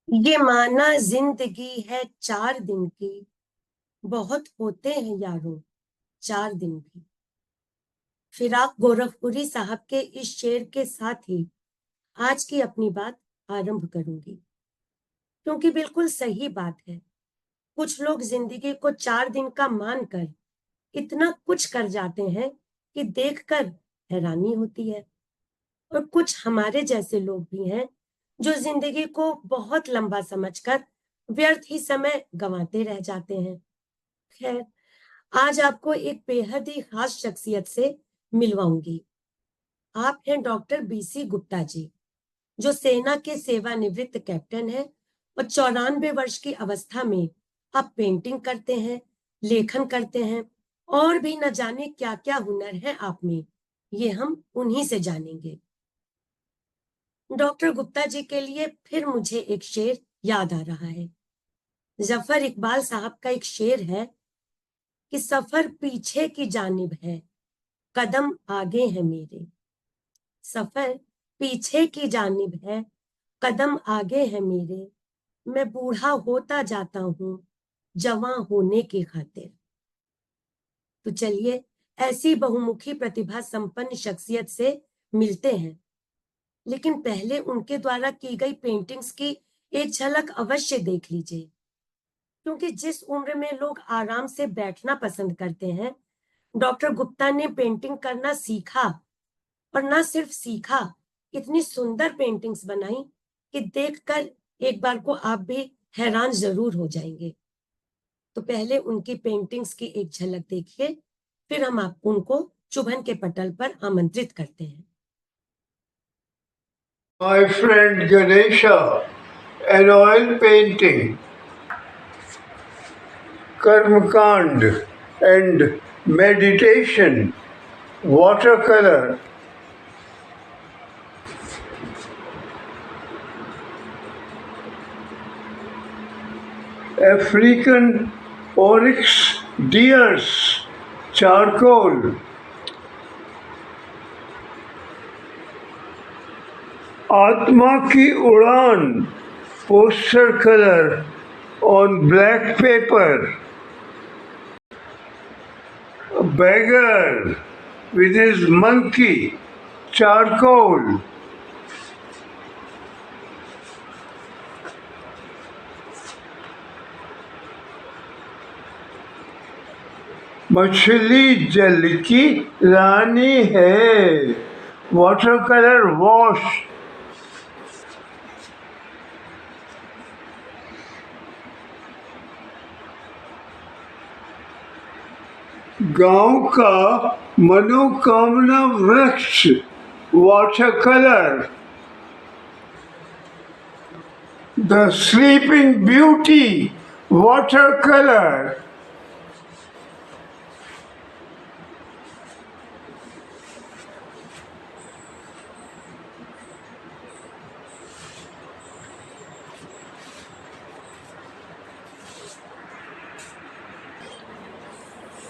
ये माना जिंदगी है 4 दिन की, बहुत होते हैं यारों 4 दिन भी। फिराक गोरखपुरी साहब के इस शेर के साथ ही आज की अपनी बात आरंभ करूंगी, क्योंकि बिल्कुल सही बात है। कुछ लोग जिंदगी को 4 दिन का मानकर इतना कुछ कर जाते हैं कि देखकर हैरानी होती है। और कुछ हमारे जैसे लोग भी हैं जो जिंदगी को बहुत लंबा समझकर व्यर्थ ही समय गंवाते रह जाते हैं। खैर, आज आपको एक बेहद ही खास शख्सियत से मिलवाऊंगी। आप हैं डॉक्टर बीसी गुप्ता जी, जो सेना के सेवानिवृत्त कैप्टन हैं और 94 वर्ष की अवस्था में आप पेंटिंग करते हैं, लेखन करते हैं और भी न जाने क्या क्या हुनर है आप में। ये हम उन्हीं से जानेंगे। डॉक्टर गुप्ता जी के लिए फिर मुझे एक शेर याद आ रहा है। जफर इकबाल साहब का एक शेर है कि सफर पीछे की जानिब है, कदम आगे है मेरे। सफर पीछे की जानिब है, कदम आगे है मेरे। मैं बूढ़ा होता जाता हूँ जवां होने की खातिर। तो चलिए ऐसी बहुमुखी प्रतिभा संपन्न शख्सियत से मिलते हैं, लेकिन पहले उनके द्वारा की गई पेंटिंग्स की एक झलक अवश्य देख लीजिए। क्योंकि जिस उम्र में लोग आराम से बैठना पसंद करते हैं, डॉक्टर गुप्ता ने पेंटिंग करना सीखा। और ना सिर्फ सीखा, इतनी सुंदर पेंटिंग्स बनाई कि देखकर एक बार को आप भी हैरान जरूर हो जाएंगे। तो पहले उनकी पेंटिंग्स की एक झलक देखिए, फिर हम आप उनको चुभन के पटल पर आमंत्रित करते हैं। My friend Ganesha, an oil painting, Karmakand and meditation, watercolor, African oryx deers, charcoal, आत्मा की उड़ान, poster colour on black paper. A beggar with his monkey, charcoal. मछली जल की रानी है, वाटर कलर वॉश. गांव का मनोकामना वृक्ष, water colour. The sleeping beauty, water colour.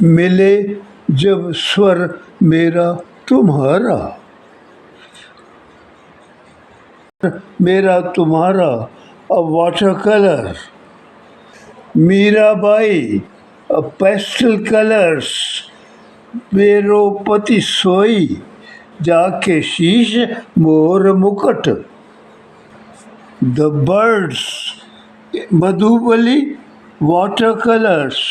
मिले जब स्वर मेरा तुम्हारा, मेरा तुम्हारा, a water colour. Mirabai, a pastel colours. मेरो पति सोई, जाके शीश मोर मुकुट. The birds, Madhubali, water colours.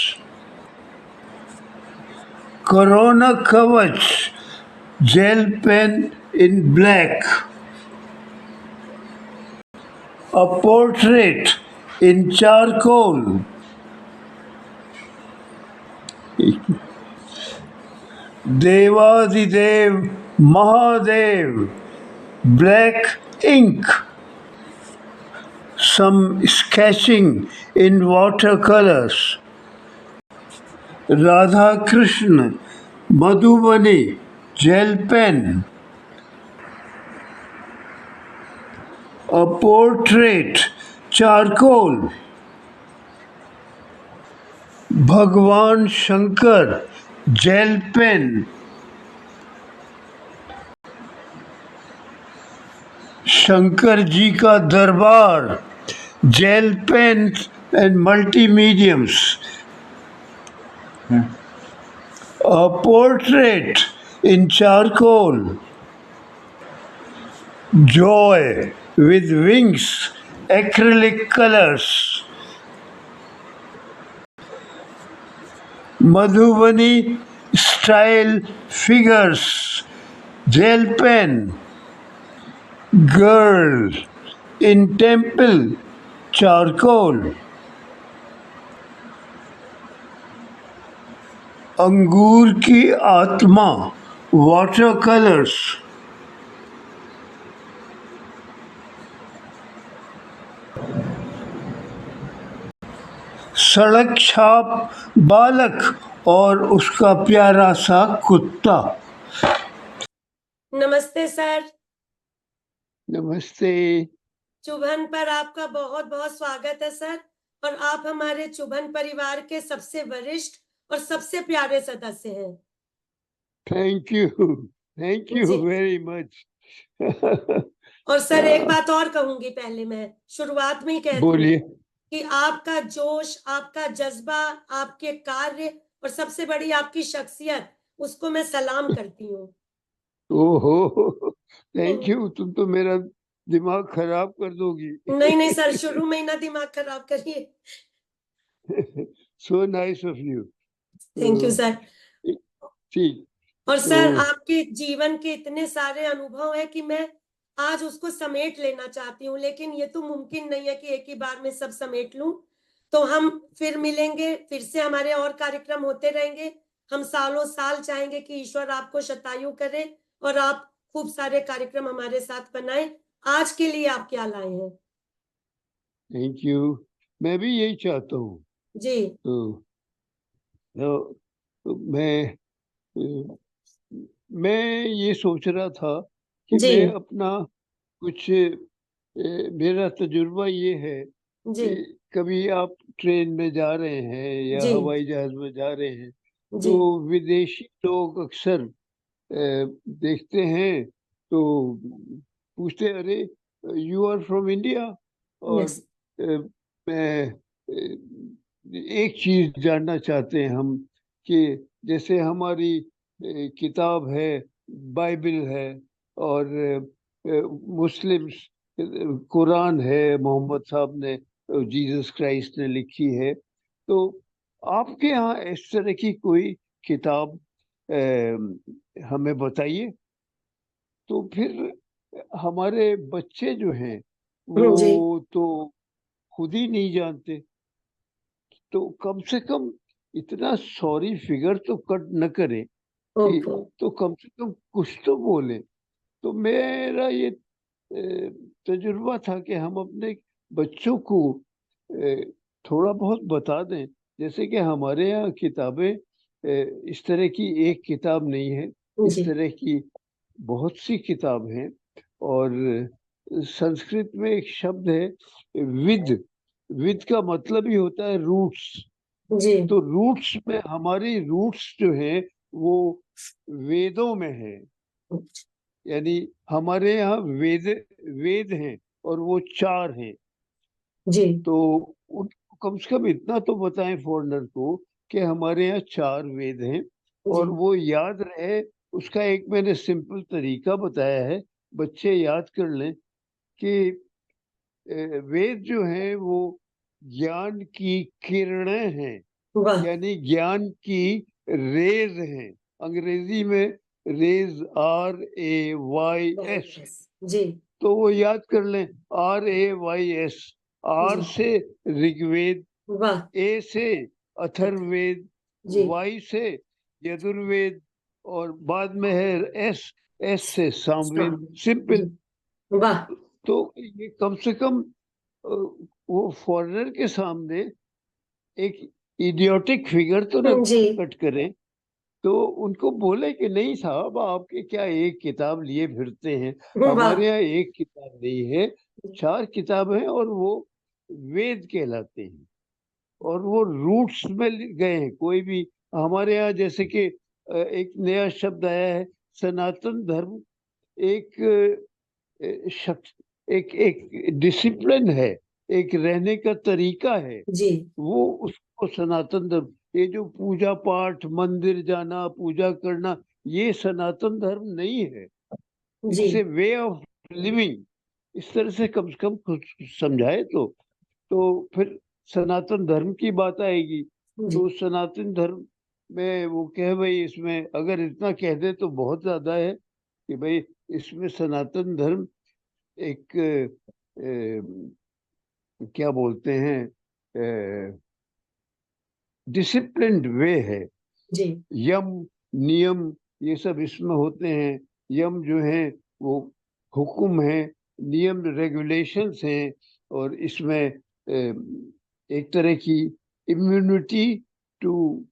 Corona Kavach, gel pen in black. A portrait in charcoal. Devadidev Mahadev, black ink. Some sketching in watercolors. Radha Krishna, Madhubani, gel pen. A portrait, charcoal. भगवान Shankar, gel pen. Shankar ji का दरबार, gel pens and multimediums. A portrait in charcoal. Joy with wings, acrylic colors. Madhubani style figures, gel pen. Girl in temple, charcoal. अंगूर की आत्मा, water colours. सड़क छाप बालक और उसका प्यारा सा कुत्ता. नमस्ते सर. नमस्ते. चुभन पर आपका बहुत बहुत स्वागत है सर. और आप हमारे चुभन परिवार के सबसे वरिष्ठ और सबसे प्यारे सदस्य हैं. थैंक यू जी. Very much. और सर एक बात और कहूंगी, पहले मैं शुरुआत में ही कहती हूँ बोलिए. कि आपका जोश, आपका जज्बा, आपके कार्य और सबसे बड़ी आपकी शख्सियत, उसको मैं सलाम करती हूँ. ओहो, थैंक यू. तुम तो मेरा दिमाग खराब कर दोगी. नहीं नहीं सर, शुरू में ही ना दिमाग खराब करिए. So nice of you. Thank you sir. ठीक. और तो सर आपके जीवन के इतने सारे अनुभव है कि मैं आज उसको समेट लेना चाहती हूँ, लेकिन ये तो मुमकिन नहीं है कि एक ही बार में सब समेट लूं. तो हम फिर मिलेंगे, फिर से हमारे और कार्यक्रम होते रहेंगे. हम सालों साल चाहेंगे कि ईश्वर आपको शतायु करे और आप खूब सारे कार्यक्रम हमारे साथ बनाएं. आज के लिए आप क्या लाए हैं? Thank you. मैं भी यही चाहता हूँ. जी. तो, तो मैं ये सोच रहा था कि जी. मैं अपना कुछ मेरा तजुर्बा ये है जी. कि कभी आप ट्रेन में जा रहे हैं या जी. हवाई जहाज में जा रहे हैं जी. तो विदेशी लोग अक्सर देखते हैं तो पूछते हैं, अरे यू आर फ्रॉम इंडिया. और यस. मैं एक चीज जानना चाहते हैं हम कि जैसे हमारी किताब है, बाइबल है, और मुस्लिम्स कुरान है, मोहम्मद साहब ने, जीसस क्राइस्ट ने लिखी है. तो आपके यहाँ इस तरह की कोई किताब हमें बताइए. तो फिर हमारे बच्चे जो हैं जी. वो तो खुद ही नहीं जानते, तो कम से कम इतना सॉरी फिगर तो कट न करें कि, ओके. तो कम से कम कुछ तो बोले. तो मेरा ये तजुर्बा था कि हम अपने बच्चों को थोड़ा बहुत बता दें. जैसे कि हमारे यहाँ किताबें इस तरह की एक किताब नहीं है, इस जी. तरह की बहुत सी किताब हैं. और संस्कृत में एक शब्द है विद. विद का मतलब ही होता है रूट्स. जी. तो रूट्स में हमारी रूट्स जो है वो वेदों में है. यानी हमारे यहाँ वेद वेद हैं और वो 4 हैं. जी. तो उनको कम से कम इतना तो बताएं फॉरनर को कि हमारे यहाँ 4 वेद हैं जी. और वो याद रहे. उसका एक मैंने सिंपल तरीका बताया है, बच्चे याद कर लें कि वेद जो हैं वो ज्ञान की किरणें हैं, वाह. यानी ज्ञान की रेज हैं. अंग्रेजी में रेज, RAYS. यस. जी. तो वो याद कर लें, RAYS. R G. से ऋग्वेद, वाह. ए से अथर्ववेद, जी. वाई से यजुर्वेद, और बाद में है एस से सामवेद. जी. सिंपल. वाह. तो ये कम से कम वो फॉरेनर के सामने एक इडियोटिक फिगर तो न जी. कट करें. तो उनको बोले कि नहीं साहब, आपके क्या एक किताब लिए फिरते हैं, वाह. हमारे यहाँ एक किताब नहीं है, 4 किताब हैं और वो वेद कहलाते हैं और वो रूट्स में गए हैं. कोई भी हमारे यहाँ जैसे कि एक नया शब्द आया है सनातन धर्म. एक शख्स, एक एक डिसिप्लिन है, एक रहने का तरीका है, जी वो उसको सनातन धर्म, ये जो पूजा पाठ, मंदिर जाना, पूजा करना, ये सनातन धर्म नहीं है। जी it's a way of living. इस तरह से कम कुछ समझाए तो फिर सनातन धर्म की बात आएगी। जी तो सनातन धर्म में वो कहे भाई, इसमें अगर इतना कह दे तो बहुत ज्यादा है कि भाई इसमें सनातन धर्म एक क्या बोलते हैं, डिसिप्लिन्ड वे है। जी यम, नियम, ये सब इसमें होते हैं। यम जो है वो हुक्म है, नियम रेगुलेशंस हैं, और इसमें एक तरह की इम्यूनिटी टू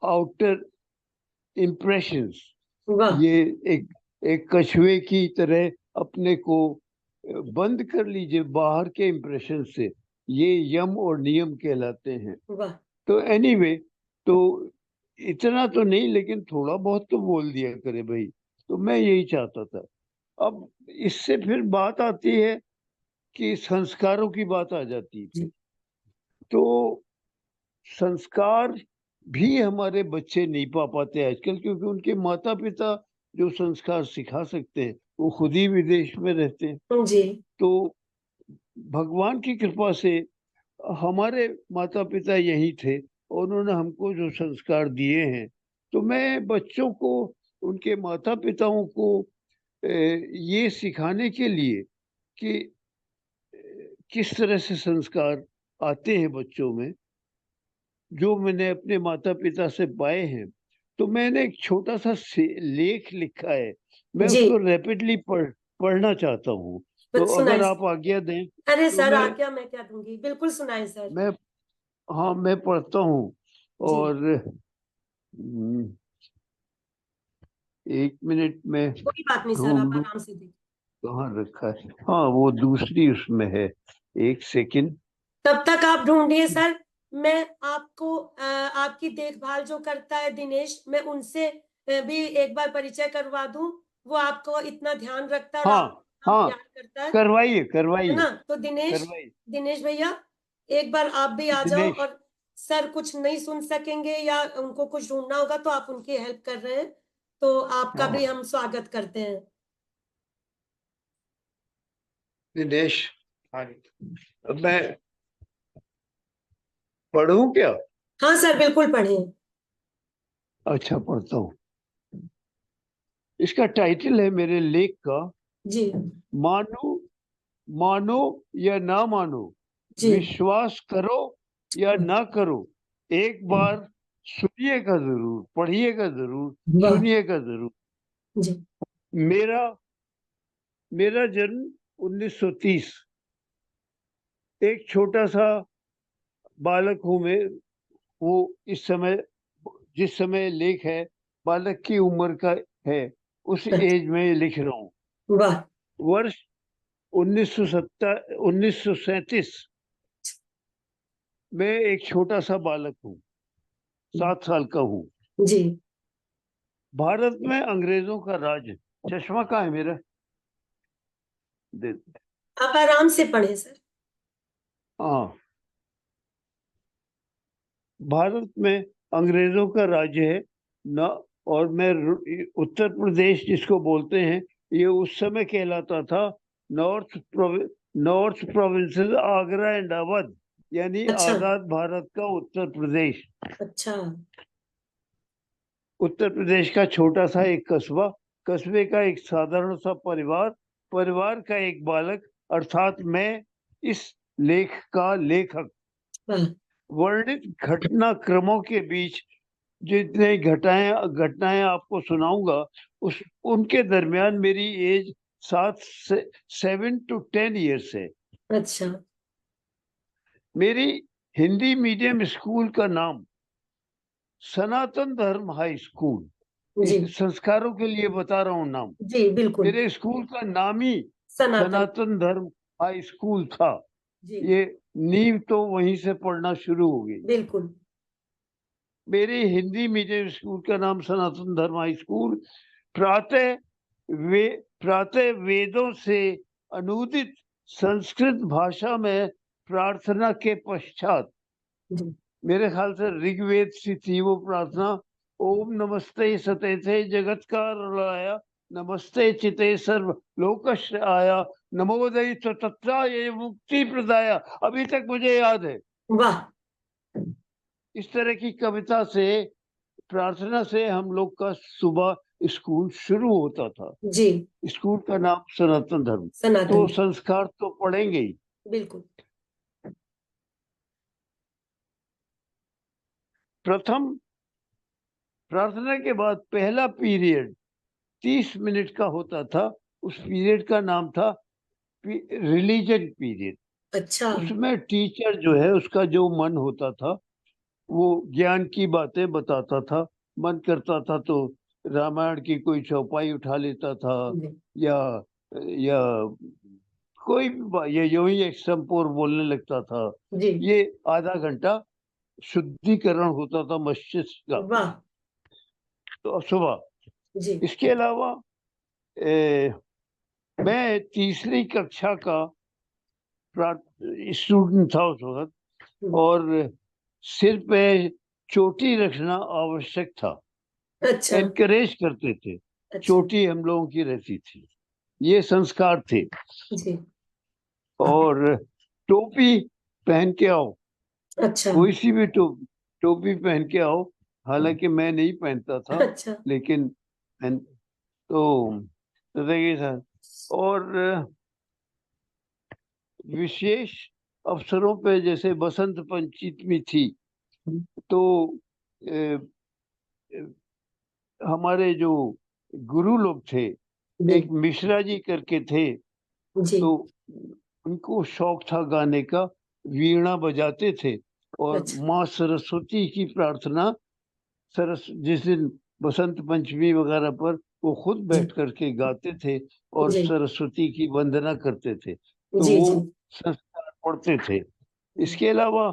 आउटर इम्प्रेशंस। वाह ये एक एक कछुए की तरह अपने को बंद कर लीजिए बाहर के इम्प्रेशन से। ये यम और नियम कहलाते हैं। वाह तो एनीवे, तो इतना तो नहीं, लेकिन थोड़ा बहुत तो बोल दिया करे भाई। तो मैं यही चाहता था। अब इससे फिर बात आती है कि संस्कारों की बात आ जाती है। जी तो संस्कार भी हमारे बच्चे नहीं पा पाते आजकल, क्योंकि उनके माता पिता जो संस्कार सिखा सकते हैं वो खुद ही विदेश में रहते हैं। जी तो भगवान की कृपा से हमारे माता पिता यही थे, और उन्होंने हमको जो संस्कार दिए हैं, तो मैं बच्चों को, उनके माता पिताओं को ये सिखाने के लिए कि किस तरह से संस्कार आते हैं बच्चों में, जो मैंने अपने माता पिता से पाए हैं, तो मैंने एक छोटा सा लेख लिखा है। मैं जी उसको रैपिडली पढ़ना चाहता हूँ। तो बस अगर सुनाए। आप आज्ञा दें अरे तो सर, आज्ञा मैं क्या दूंगी, बिल्कुल सुनाए सर। मैं हाँ, मैं पढ़ता हूँ। जी और एक मिनट में कोई बात नहीं सर, ढूंढ आप लूं आराम से देखिए। कहाँ रखा है। हाँ, वो दूसरी उसमें है। एक सेकंड। तब तक आप ढूंढिए सर। मैं आपको आपकी देखभाल जो करता है दिनेश, मैं उनसे भी एक बार परिचय करवा दूं। वो आपको इतना ध्यान रखता है और हाँ आपको इतना हाँ, प्यार करता करवाइए है करवाइए ना। तो दिनेश, करवाइए। दिनेश भैया, एक बार आप भी आ जाओ। दिनेश। और सर कुछ नहीं सुन सकेंगे या उनको कुछ ढूंढना होगा तो आप उनकी हेल्प कर रहे हैं, तो आपका भी हाँ, हम स्वागत करते हैं। दिनेश। हाँ जी। अब मैं पढ़ूं क्या? हाँ सर, बिल्कुल पढ़ें। अच्छा, पढ़ता हूँ। इसका टाइटल है मेरे लेख का, जी मानो, मानो या ना मानो, जी विश्वास करो या ना करो, एक बार सुनिएगा जरूर, पढ़िएगा जरूर, वाह। सुनिएगा जरूर। जी मेरा मेरा जन्म 1930। एक छोटा सा बालक हूं मैं। वो इस समय, जिस समय लेख है, बालक की उम्र का है, उस एज में लिख रहा हूँ। वाह। वर्ष 1937 में एक छोटा सा बालक हूँ, 7 साल का हूँ। जी भारत में अंग्रेजों का राज। चश्मा कहाँ है मेरा? दे। आप आराम से पढ़ें सर। हाँ, भारत में अंग्रेजों का राज्य है न। और मैं उत्तर प्रदेश जिसको बोलते हैं, ये उस समय कहलाता था north provinces Agra and Awadh, यानी अच्छा आजाद भारत का उत्तर प्रदेश। अच्छा। उत्तर प्रदेश का छोटा सा एक कस्बा, कस्बे का एक साधारण सा परिवार, परिवार का एक बालक, अर्थात मैं इस लेख का लेखक। वाह। वर्णित घटनाक्रमों के बीच जितने घटनाएं आपको सुनाऊंगा, उस उनके दरमियान मेरी एज 7 to 10 years है। अच्छा मेरी हिंदी मीडियम स्कूल का नाम सनातन धर्म हाई स्कूल। जी इस संस्कारों के लिए बता रहा हूँ नाम। जी बिल्कुल। मेरे स्कूल का नाम ही सनातन। सनातन धर्म हाई स्कूल था। जी ये नींव तो वहीं से पढ़ना शुरू हो गई। बिल्कुल। मेरे हिंदी मीडियम स्कूल का नाम सनातन धर्म हाई स्कूल। प्रातः प्रातः वेदों से अनूदित संस्कृत भाषा में प्रार्थना के पश्चात, जी मेरे ख्याल से ऋग्वेद सी थी वो प्रार्थना, ओम नमस्ते सते थे जगत का रलाया, नमस्ते चिते सर्व लोकश आया, नमोदय तत्रा ये मुक्ति प्रदाया। अभी तक मुझे याद है। वाह। इस तरह की कविता से, प्रार्थना से हम लोग का सुबह स्कूल शुरू होता था। जी स्कूल का नाम सनातन धर्म। तो सनातन। संस्कार तो पढ़ेंगे ही। बिल्कुल। प्रथम प्रार्थना के बाद पहला पीरियड 30 मिनट का होता था। उस पीरियड का नाम था रिलीजन पीरियड। अच्छा। उसमें टीचर जो है उसका जो मन होता था वो ज्ञान की बातें बताता था। मन करता था तो रामायण की कोई चौपाई उठा लेता था, जी या कोई भी ये यूं ही एक संपोर बोलने लगता था। जी। ये आधा घंटा शुद्धिकरण होता था मस्तिष्क का। वाह। तो सुबह, जी इसके अलावा मैं तीसरी कक्षा का स्टूडेंट था उस वक्त, और सिर पे चोटी रखना आवश्यक था। अच्छा। एनकरेज करते थे, अच्छा। चोटी हम लोगों की रहती थी। ये संस्कार थे। जी। और टोपी पहन के आओ, अच्छा। कोई सी भी टोपी टोपी पहन के आओ। हालांकि मैं नहीं पहनता था, अच्छा। लेकिन तो देखिए सर। और विशेष अवसरों पे जैसे बसंत पंचमी थी, तो अ, हमारे जो गुरु लोग थे, जी एक मिश्रा जी करके थे, जी। तो उनको शौक था गाने का, वीणा बजाते थे। और अच्छा। माँ सरस्वती की प्रार्थना, जिस दिन बसंत पंचमी वगैरह पर वो खुद जी बैठ करके गाते थे और जी सरस्वती की वंदना करते थे। तो जी वो जी संस्कार पढ़ते थे। जी इसके अलावा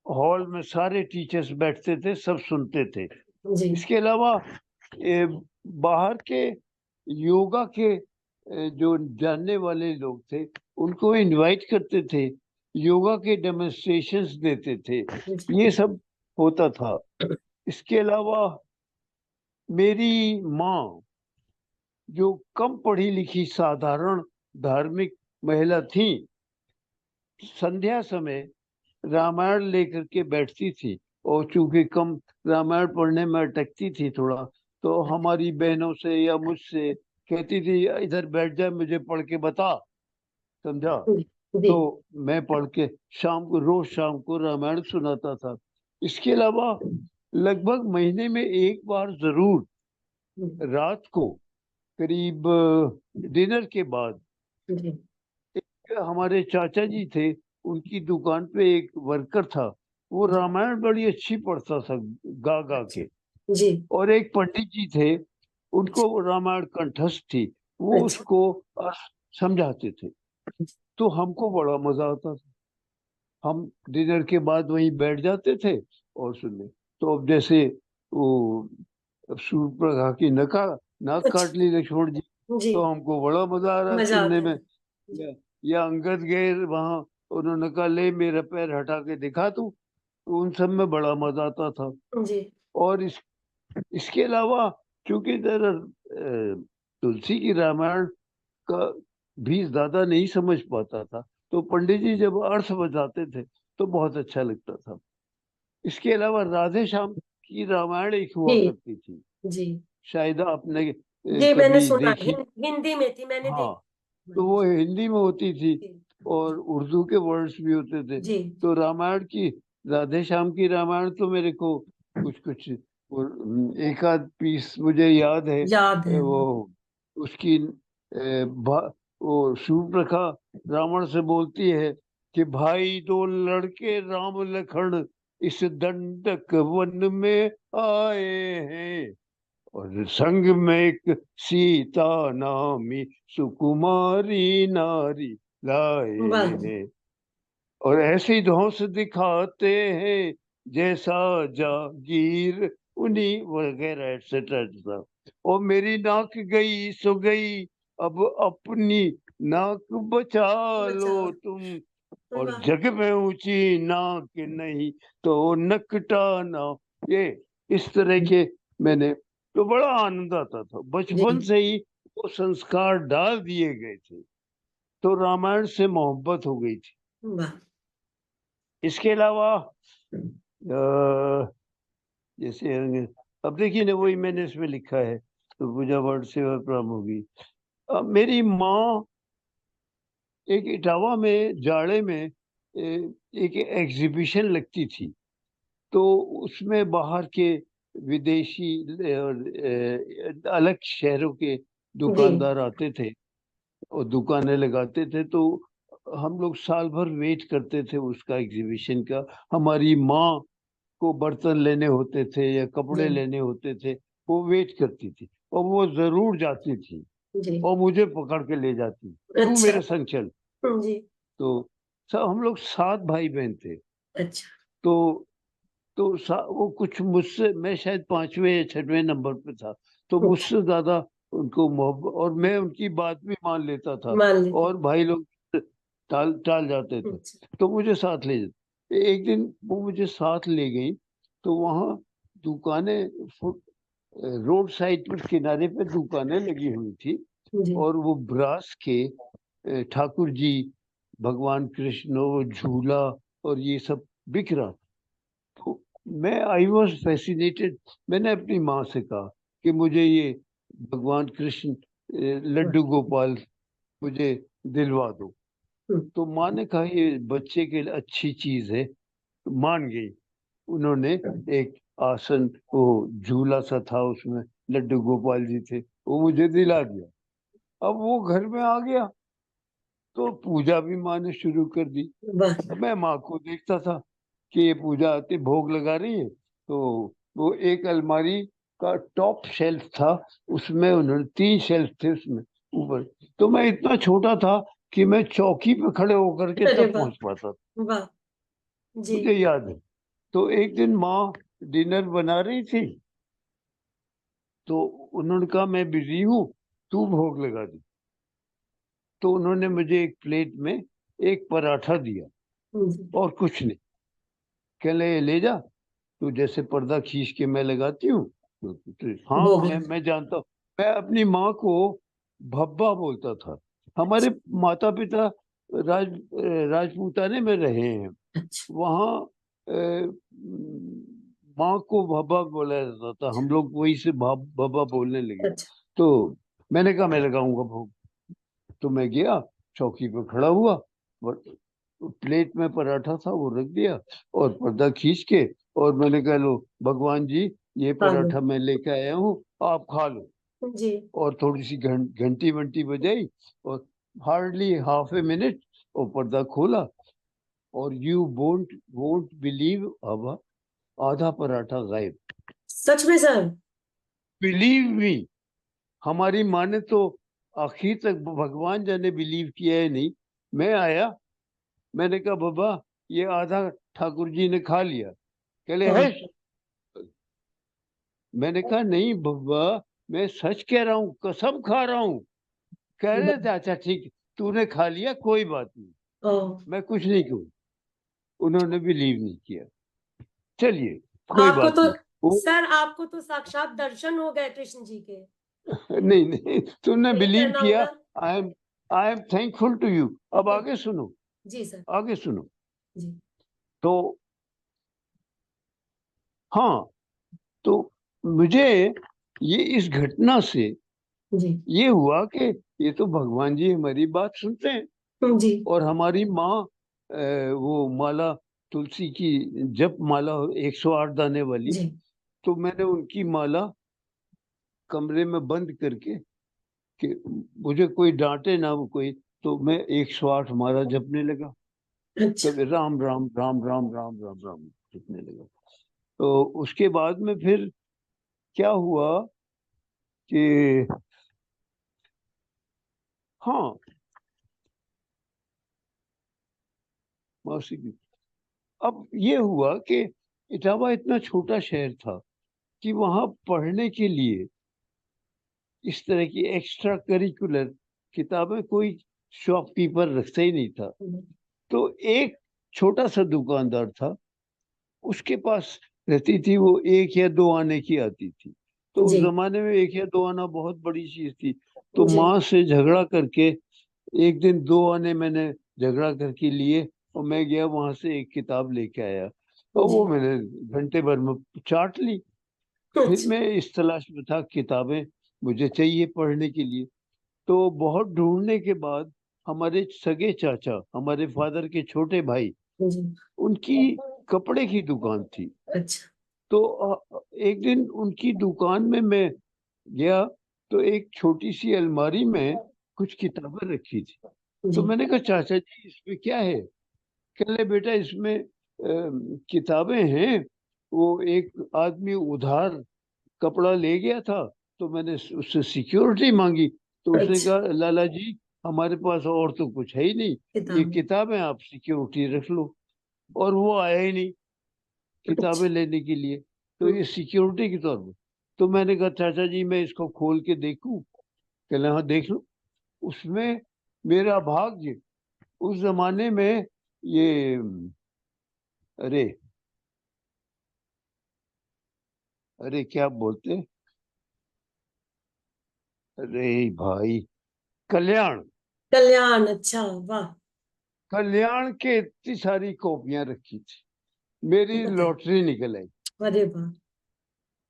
हॉल में सारे टीचर्स बैठते थे, सब सुनते थे। जी। इसके अलावा ए, बाहर के योगा के जो जानने वाले लोग थे उनको इनवाइट करते थे, योगा के डेमोन्स्ट्रेशंस देते थे। ये सब होता था। इसके अलावा मेरी माँ, जो कम पढ़ी लिखी साधारण धार्मिक महिला थी, संध्या समय रामायण लेकर के बैठती थी। और चूंकि कम रामायण पढ़ने में अटकती थी थोड़ा, तो हमारी बहनों से या मुझसे कहती थी इधर बैठ जाए, मुझे पढ़ के बता। समझा? जी तो मैं पढ़ के रोज शाम को रामायण सुनाता था। इसके अलावा लगभग महीने में एक बार जरूर रात को करीब डिनर के बाद, जी हमारे चाचा जी थे, उनकी दुकान पे एक वर्कर था, वो रामायण बड़ी अच्छी पढ़ता था, गा गा अच्छा। के। जी। और एक पंडित जी थे, उनको रामायण कंठस्थ थी, वो अच्छा। उसको समझाते थे। तो हमको बड़ा मजा आता था। हम डिनर के बाद वहीं बैठ जाते थे और सुनने। तो अब जैसे वो सूर्यप्रभा की नाक अच्छा। काट ली लक्ष्मण जी, जी। तो हमको बड़ा मजा आ रहा है मजा सुनने आता में। था। जी या अंगद गए वहां, उन्होंने कहा ले मेरा पैर हटा के दिखा तू, तो उन सब में बड़ा मजा आता था। जी और इसके अलावा चूंकि जरा तुलसी की रामायण का भी ज्यादा नहीं समझ पाता था, तो पंडित जी जब अर्थ बताते थे तो बहुत अच्छा लगता था। इसके अलावा राधे श्याम की रामायण एक हुआ जी करती थी, जी शायद आपने जी। मैंने कभी सुना देखी। हिंदी में थी, मैंने हाँ, देखी। तो वो हिंदी में होती थी जी और उर्दू के वर्ड्स भी होते थे। जी तो रामायण की, राधे श्याम की रामायण तो मेरे को कुछ कुछ एक आध पीस मुझे याद है। याद है। वो उसकी वो शूर्पणखा रावण से बोलती है कि भाई दो लड़के राम लखन इस दंडक वन में आए हैं, और संग में एक सीता नामी सुकुमारी नारी लाए वाह। हैं, और ऐसी धौंस दिखाते हैं जैसा जागीर उन्हीं वगैरह एक्सेट्रा। और मेरी नाक गई सो गई, अब अपनी नाक बचा लो बचाओ। तुम, और वाह। जग में ऊंची नाक नहीं तो नकटाना। ये इस तरह के मैंने, तो बड़ा आनंद आता था, बचपन जी। से ही वो संस्कार डाल दिए गए थे, तो रामायण से मोहब्बत हो गई थी। वाह। इसके अलावा जैसे अब देखिए ना, वही मैंने इसमें लिखा है, तो पूजा वर्ड सेवा प्रारंभ होगी। मेरी माँ एक इटावा में जाड़े में एक एग्जीबिशन लगती थी, तो उसमें बाहर के विदेशी और अलग शहरों के जी। दुकानदार आते थे और दुकानें लगाते थे, तो हम लोग साल भर वेट करते थे उसका, एग्जीबिशन का। हमारी माँ को बर्तन लेने होते थे या जी। कपड़े लेने होते थे, वो वेट करती थी और वो जरूर जाती थी जी। और मुझे पकड़ के ले जाती, तू अच्छा। मेरे संग चल। जी। तो सब हम लोग 7 भाई बहन थे। अच्छा। तो वो कुछ मुझसे, मैं शायद 5वें या 6वें नंबर पे था, तो अच्छा। मुझसे ज्यादा उनको मोहब्बत, और मैं उनकी बात भी मान लेता था, मान लेते। और भाई लोग टाल टाल जाते थे, अच्छा। तो मुझे साथ ले जाते। एक दिन वो मुझे साथ ले गई, तो वहाँ दुकानें, फुट रोड साइड पर किनारे पे दुकानें लगी हुई थी, जी। और वो ब्रास के ठाकुर जी, भगवान कृष्ण, वो झूला और ये सब बिक रहा। तो मैं, आई वॉज फैसिनेटेड। मैंने अपनी माँ से कहा कि मुझे ये भगवान कृष्ण, लड्डू गोपाल मुझे दिलवा दो। तो माँ ने कहा ये बच्चे के लिए अच्छी चीज है, तो मान गई। उन्होंने एक आसन, वो झूला सा था, उसमें लड्डू गोपाल जी थे, वो मुझे दिला दिया। अब वो घर में आ गया, तो पूजा भी माँ ने शुरू कर दी। वाह। अब मैं माँ को देखता था कि ये पूजा आती, भोग लगा रही है, तो वो एक अलमारी का टॉप शेल्फ था, उसमें उन्होंने 3 शेल्फ थे उसमें ऊपर, तो मैं इतना छोटा था कि मैं चौकी पे खड़े होकर के अरे तब वाह। पहुंच पाता था। वाह। जी। मुझे याद है। तो एक दिन माँ डिनर बना रही थी, तो उन्होंने कहा मैं बिजी हूँ, तू भोग लगा दी। तो उन्होंने मुझे एक प्लेट में एक पराठा दिया जी। और कुछ नहीं। कह ले जा, तो जैसे पर्दा खींच के मैं लगाती हूँ, तो हाँ, भोग मैं जानता हूँ। मैं अपनी माँ को भब्बा बोलता था। हमारे माता पिता राजपूताने में रहे हैं, अच्छा। वहाँ माँ को भब्बा बोला जाता था, हम लोग वही से भब्बा बोलने लगे। अच्छा। तो मैंने कहा मैं लगाऊंगा भोग। तो मैं गया, चौकी पर खड़ा हुआ, और प्लेट में पराठा था वो रख दिया, और पर्दा खींच के, और मैंने कहा लो भगवान जी, ये हेलो। पराठा मैं लेके आया हूँ, आप खा लो। जी। और थोड़ी सी घंटी वंटी बजाई, और हार्डली हाफ ए मिनट, और पर्दा खोला, और यू वोंट वोंट बिलीव, अब आधा पराठा गायब। सच में सर? बिलीव मी, हमारी माँ ने तो आखिर तक, भगवान जाने बिलीव किया है नहीं। मैं आया, मैंने कहा बाबा, ये आधा ठाकुर जी ने खा लिया। कहले है। हाँ। मैंने कहा नहीं बाबा, मैं सच कह रहा हूँ, कसम खा रहा हूँ। कह रहे थे अच्छा ठीक, तूने खा लिया, कोई बात नहीं, ओ। मैं कुछ नहीं कहूँ। उन्होंने बिलीव नहीं किया। चलिए, कोई आपको बात तो नहीं। वो सर, आपको तो साक्षात दर्शन हो गए कृष्ण जी के। नहीं नहीं, तुमने यही बिलीव कहना किया। होगा। I am thankful to you. अब जी। आगे सुनो, जी सर। आगे सुनो। जी। तो हाँ, तो मुझे ये इस घटना से जी। ये हुआ कि ये तो भगवान जी हमारी बात सुनते हैं। जी। और हमारी माँ, वो माला, तुलसी की जप माला 108 दाने वाली, जी। तो मैंने उनकी माला कमरे में बंद करके, कि मुझे कोई डांटे ना, वो कोई, तो मैं 108 माला जपने लगा। अच्छा। कभी राम राम राम राम राम राम राम जपने लगा। तो उसके बाद में फिर क्या हुआ कि, हाँ, मौसी की, अब ये हुआ कि इटावा इतना छोटा शहर था कि वहां पढ़ने के लिए इस तरह की एक्स्ट्रा करिकुलर किताबें कोई शॉपकीपर रखता ही नहीं था। तो एक छोटा सा दुकानदार था, उसके पास रहती थी वो 1 या 2 आने की आती थी। तो उस जी जमाने में 1 या 2 आना बहुत बड़ी चीज थी। तो जी माँ से झगड़ा करके एक दिन 2 आने मैंने झगड़ा करके लिए, और मैं गया वहां से एक किताब लेके आया, और जी। वो मैंने घंटे भर में चाट ली। फिर अच्छा मैं इस तलाश में था, किताबें मुझे चाहिए पढ़ने के लिए। तो बहुत ढूंढने के बाद हमारे सगे चाचा, हमारे फादर के छोटे भाई, जी। उनकी कपड़े की दुकान थी। अच्छा तो एक दिन उनकी दुकान में मैं गया, तो एक छोटी सी अलमारी में कुछ किताबें रखी थी। तो जी। मैंने कहा, चाचा जी इसमें क्या है? कह ले, बेटा इसमें किताबें हैं। वो एक आदमी उधार कपड़ा ले गया था, तो मैंने उससे सिक्योरिटी मांगी। तो उसने अच्छा। कहा, लाला जी हमारे पास और तो कुछ है ही नहीं, ये किताब। किताबें आप सिक्योरिटी रख लो। और वो आया ही नहीं अच्छा। किताबें लेने के लिए, तो हम्म। ये सिक्योरिटी के तौर पर। तो मैंने कहा, चाचा जी मैं इसको खोल के देखूं? कहले, हाँ देख लो। उसमें मेरा भाग्य, उस जमाने में ये, अरे अरे क्या बोलते, अरे भाई, कल्याण, कल्याण। अच्छा वाह। कल्याण के इतनी सारी कॉपियां रखी थी। मेरी बताए। लॉटरी निकल आई, अरे वाह।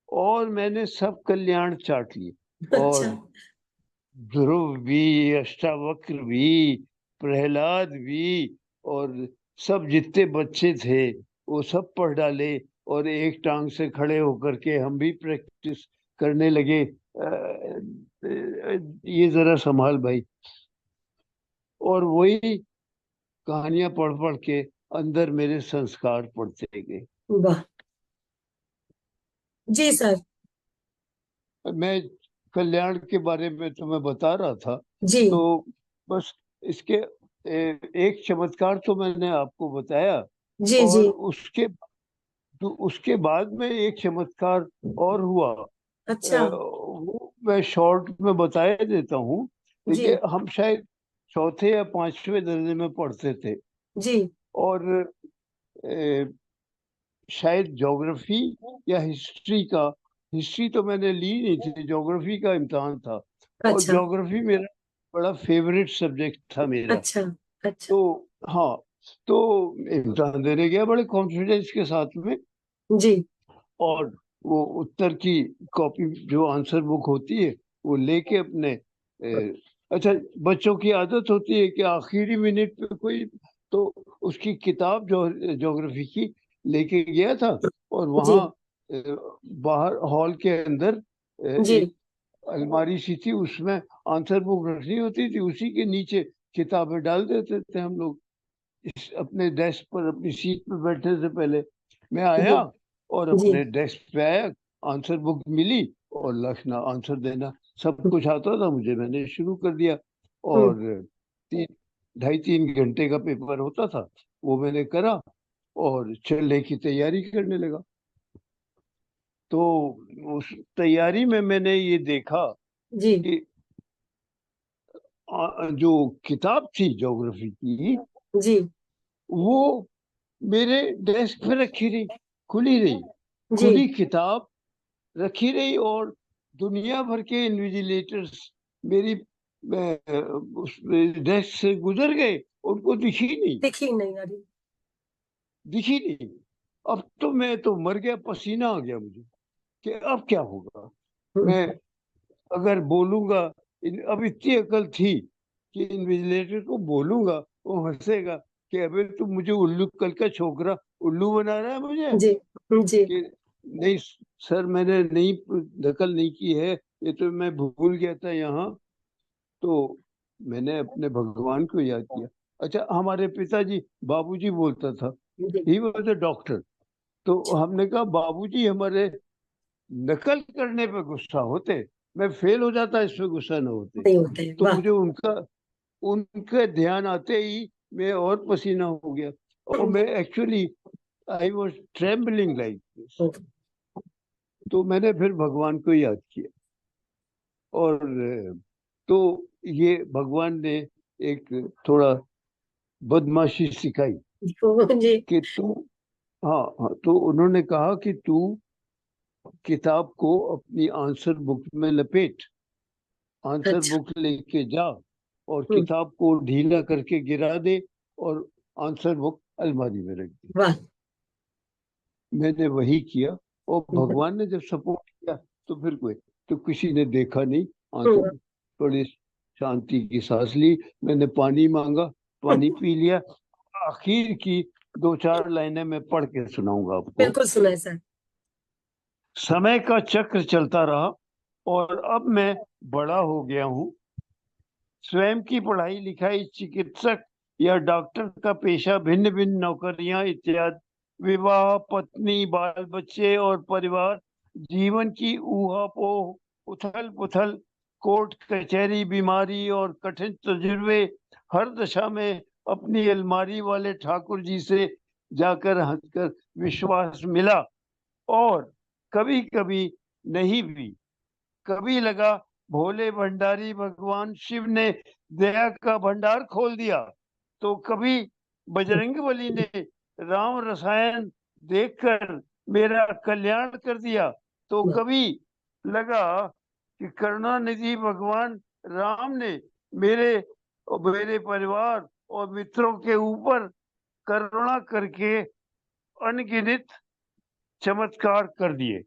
और मैंने सब कल्याण चाट लिए। अच्छा। और ध्रुव भी, अष्टावक्र भी, प्रहलाद भी, और सब जितने बच्चे थे वो सब पढ़ डाले। और एक टांग से खड़े होकर के हम भी प्रैक्टिस करने लगे, ये जरा संभाल भाई। और वही कहानियां पढ़ पढ़ के अंदर मेरे संस्कार पड़ते गए। वाह। जी सर। मैं कल्याण के बारे में तुम्हें बता रहा था। जी तो बस इसके एक चमत्कार तो मैंने आपको बताया। जी जी। और उसके बाद में एक चमत्कार और हुआ। अच्छा। वो मैं शॉर्ट में बताया देता हूँ। जी देखिए, हम शायद चौथे या पांचवें दर्जे में पढ़ते थे। जी। और शायद ज्योग्राफी या हिस्ट्री का, हिस्ट्री तो मैंने ली नहीं थी, ज्योग्राफी का इम्तिहान था। और अच्छा ज्योग्राफी मेरा बड़ा फेवरेट सब्जेक्ट था मेरा। अच्छा। अच्छा। तो हाँ, तो इम्तिहान देने गया बड़े कॉन्फिडेंस के साथ में। जी और वो उत्तर की कॉपी, जो आंसर बुक होती है, वो लेके अपने अच्छा, बच्चों की आदत होती है कि आखिरी मिनट पे कोई तो उसकी किताब जो ज्योग्राफी की लेके गया था। और जी वहाँ बाहर हॉल के अंदर जी। एक अलमारी सी थी, उसमें आंसर बुक रखनी होती थी, उसी के नीचे किताबें डाल देते थे हम लोग। अपने डेस्क पर अपनी सीट पर बैठने से पहले मैं जी आया, और जी। अपने डेस्क पे आया, आंसर बुक मिली, और लिखना, आंसर देना, सब कुछ आता था मुझे। मैंने शुरू कर दिया। हम्म। और 2.5-3 घंटे का पेपर होता था, वो मैंने करा, और चलने की तैयारी करने लगा। तो उस तैयारी में मैंने ये देखा जी कि जो किताब थी ज्योग्राफी की, जी वो मेरे डेस्क पे रखी रही, खुली रही, जी। खुली किताब रखी रही। और दुनिया भर के इन्विजिलेटर्स मेरी उस डेस्क से गुजर गए, उनको दिखी नहीं, दिखी नहीं आ रही। दिखी नहीं। अब तो मैं तो मर गया, पसीना आ गया मुझे कि अब क्या होगा। हम्म। मैं अगर बोलूंगा, अब इतनी अकल थी कि इन्विजिलेटर को बोलूंगा, वो हंसेगा कि अबे तू मुझे उल्लू, कल का छोकरा उल्लू बना रहा है मुझे। जी जी कि नहीं सर, मैंने नहीं, नकल नहीं की है, ये तो मैं भूल गया था यहाँ। तो मैंने अपने भगवान को याद किया। अच्छा, हमारे पिताजी, बाबूजी बोलता था, जी। He was a doctor. तो हमने कहा, बाबूजी हमारे नकल करने पे गुस्सा होते, मैं फेल हो जाता इस पे गुस्सा न होते। नहीं होते हैं। तो वाह। मुझे उनका, उनके ध्यान आते ही मैं और पसीना हो गया। और मैं actually, I was trembling like this. तो मैंने फिर भगवान को याद किया। और तो ये भगवान ने एक थोड़ा बदमाशी सिखाई जी। कि तू, हाँ हाँ, तो उन्होंने कहा कि तू किताब को अपनी आंसर बुक में लपेट, आंसर अच्छा। बुक लेके जा और हम्म। किताब को ढीला करके गिरा दे और आंसर बुक अलमारी में रख दे। वाह। मैंने वही किया और हम्म। भगवान ने जब सपोर्ट किया तो फिर कोई, तो किसी ने देखा नहीं आंसर, थोड़ी शांति की सांस ली, मैंने पानी मांगा, पानी पी लिया। आखिर की दो चार लाइनें मैं पढ़ के सुनाऊंगा आपको। बिल्कुल सुना है सर। समय का चक्र चलता रहा और अब मैं बड़ा हो गया हूँ। स्वयं की पढ़ाई लिखाई, चिकित्सक या डॉक्टर का पेशा, भिन्न भिन्न नौकरियां इत्यादि, विवाह, पत्नी, बाल बच्चे और परिवार, जीवन की ऊहापोह, उथल पुथल, कोर्ट कचहरी, बीमारी और कठिन तजुर्बे, हर दशा में अपनी अलमारी वाले ठाकुर जी से जाकर हंसकर विश्वास मिला, और कभी कभी नहीं भी। कभी लगा भोले भंडारी भगवान शिव ने दया का भंडार खोल दिया, तो कभी बजरंगबली ने राम रसायन देखकर मेरा कल्याण कर दिया, तो कभी लगा कि करुणानिधि भगवान राम ने मेरे मेरे परिवार और मित्रों के ऊपर करुणा करके अनगिनत चमत्कार कर दिए।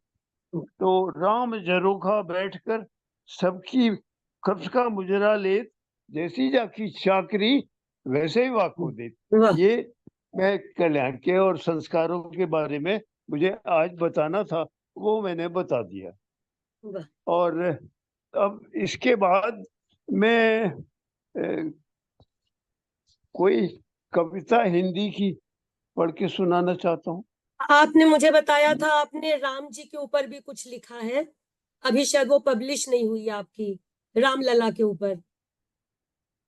तो राम झरोखा बैठकर सबकी कब्ज का मुजरा ले, जैसी जाकी चाकरी वैसे ही वाकू दे। वाह। ये मैं कल्याण के और संस्कारों के बारे में मुझे आज बताना था, वो मैंने बता दिया। वाह। और अब इसके बाद मैं कोई कविता हिंदी की पढ़ के सुनाना चाहता हूँ। आपने मुझे बताया था आपने राम जी के ऊपर भी कुछ लिखा है, अभी शायद वो पब्लिश नहीं हुई है आपकी, रामलला के ऊपर।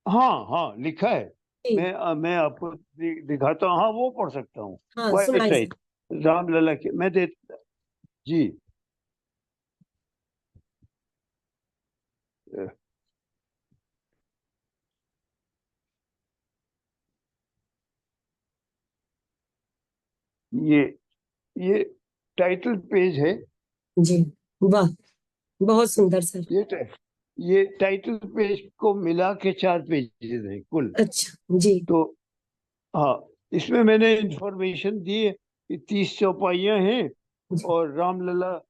हाँ हाँ, लिखा है। जी। मैं आपको दिखाता हूँ, हाँ वो पढ़ सकता हूँ। हाँ क्वाइट सुनाइए सर। राइट, रामलला के मैं दे जी। ये ये टाइटल पेज है। जी। वाह। बहुत सुंदर सर। ये ये टाइटल पेज को मिला के 4 पेजेस हैं कुल। अच्छा। जी। तो हाँ, इसमें मैंने इंफॉर्मेशन दी है कि 30 चौपाइयाँ हैं, जी। और रामलला,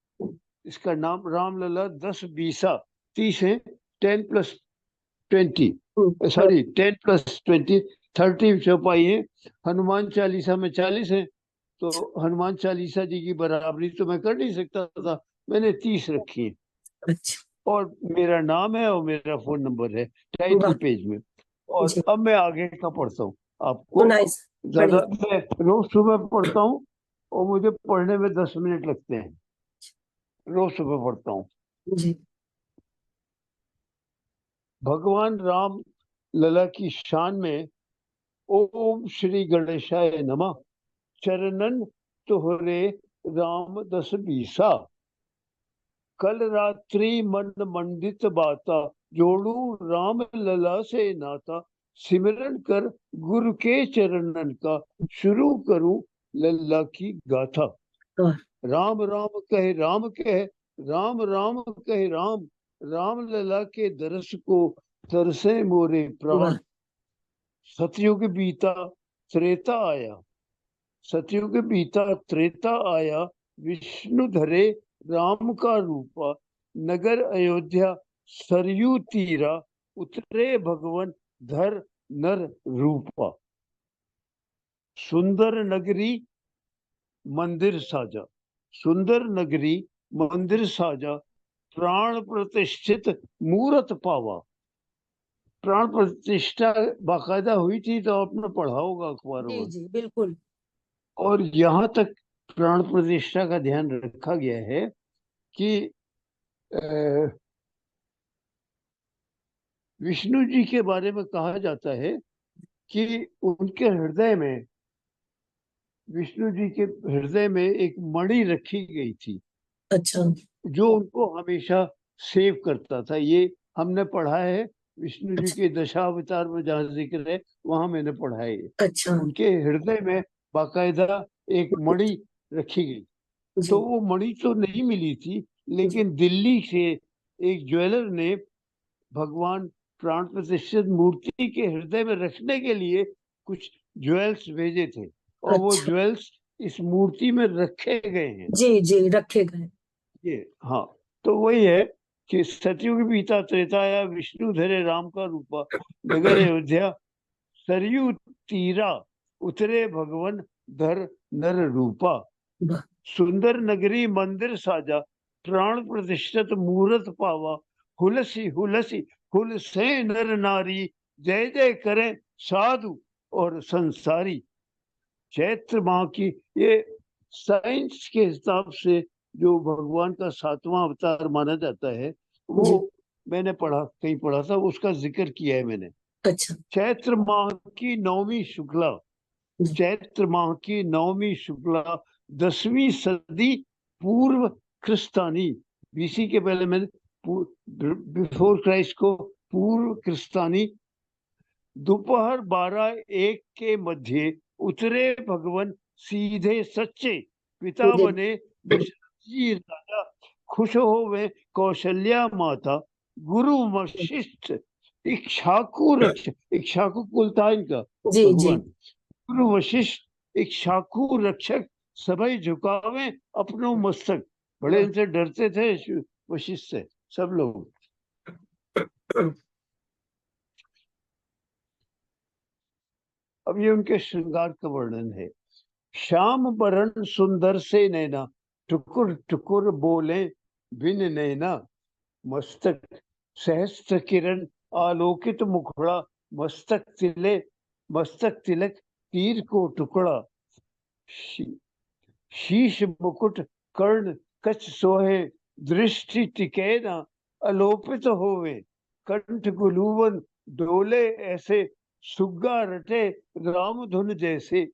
इसका नाम रामलला 10 बीसा, 30 है, 10+20, हाँ। सॉरी 10+20, 30 चौपाई है। हनुमान चालीसा में 40 है, तो हनुमान चालीसा जी की बराबरी तो मैं कर नहीं सकता था, मैंने 30 रखी है। अच्छा। और मेरा नाम है और मेरा फोन नंबर है टाइटल वाह। पेज में। और जी। अब मैं आगे का पढ़ता हूँ आपको। सुनाइए सर। ज्यादा, पढ़िए। मैं रोज सुबह पढ़ता हूँ और मुझे पढ़ने में 10 मिनट लगते हैं, रोज सुबह पढ़ता हूँ। जी। भगवान राम लला की शान में, ओम श्री गणेशाय नमः, चरणन तोहरे राम 10 बीसा, कल रात्रि मन मंडित बाता, जोड़ू राम लला से नाता, सिमरन कर गुरु के चरणन का, शुरू करूं लल्ला की गाथा। वाह। राम राम कहे राम कहे, राम राम कहे राम, राम लला के दरस को तरसे मोरे वाह। प्राण। सतयुग बीता त्रेता आया, सतयुग बीता त्रेता आया, विष्णु धरे राम का रूपा, नगर अयोध्या सरयू तीरा, उतरे भगवन धर नर रूपा। सुंदर नगरी मंदिर साजा, सुंदर नगरी मंदिर साजा, प्राण प्रतिष्ठित मूरत पावा। प्राण प्रतिष्ठा बाकायदा हुई थी, तो आपने पढ़ा होगा अखबारों जी में। जी बिल्कुल। और यहाँ तक प्राण प्रतिष्ठा का ध्यान रखा गया है कि विष्णु जी के बारे में कहा जाता है कि उनके हृदय में, विष्णु जी के हृदय में एक मणि रखी गई थी, अच्छा। जो उनको हमेशा सेव करता था। ये हमने पढ़ा है विष्णु जी अच्छा के दशावतार में जहाँ जिक्र है वहां मैंने पढ़ा है ये। अच्छा। उनके हृदय में बाकायदा एक मणि रखी गई। तो जी वो मणि तो नहीं मिली थी, जी। लेकिन दिल्ली से एक ज्वेलर ने भगवान प्राण प्रतिष्ठित मूर्ति के हृदय में रखने के लिए कुछ ज्वेल्स भेजे थे, और वो अच्छा ज्वेल्स इस मूर्ति में रखे गए हैं। जी जी, रखे गए। ये, हाँ, तो वही है कि सतयुग बीता त्रेताया, विष्णु धरे राम का रूपा, नगर अयोध्या सरयू तीरा, उतरे भगवन धर नर रूपा। वाह। सुंदर नगरी मंदिर साजा, प्राण प्रतिष्ठित मूर्त पावा, हुलसी हुलसी हुल से नर नारी, जय जय करें साधु और संसारी। चैत्र माह की, ये साइंस के हिसाब से जो भगवान का सातवां अवतार माना जाता है, वो जी। मैंने पढ़ा, कहीं पढ़ा था, उसका जिक्र किया है मैंने। अच्छा चैत्र माह की नवमी शुक्ला, जी चैत्र माह की नवमी शुक्ला, 10वीं सदी पूर्व क्रिस्तानी, बीसी के पहले मैंने बिफोर क्राइस्ट को पूर्व क्रिस्तानी, दोपहर 12-1 के मध्य उतरे भगवन सीधे सच्चे, पिता जी। बने दशरथ जी राजा, खुश होवे कौशल्या माता, गुरु वशिष्ठ इक्ष्वाकु रक्ष, इक्ष्वाकु कुल था इनका जी जी। भगवान, गुरु वशिष्ठ इक्ष्वाकु रक्षक, सभई झुकावे अपनो मस्तक। बड़े वाह। इनसे डरते थे वशिष्ठ से सब लोग। अब ये उनके श्रृंगार का वर्णन है। श्याम बरन सुंदर से नैना, टुकुर टुकुर बोले बिन नैना, मस्तक सहस्त्र किरण आलोकित मुखड़ा, मस्तक तिले मस्तक तिलक तीर को टुकड़ा, शी- शीश मुकुट कर्ण कछ सोहे, दृष्टि टिके न अलोपित होवे, कंठ गुलूवन डोले ऐसे, सुग्गा रटे राम धुन जैसे,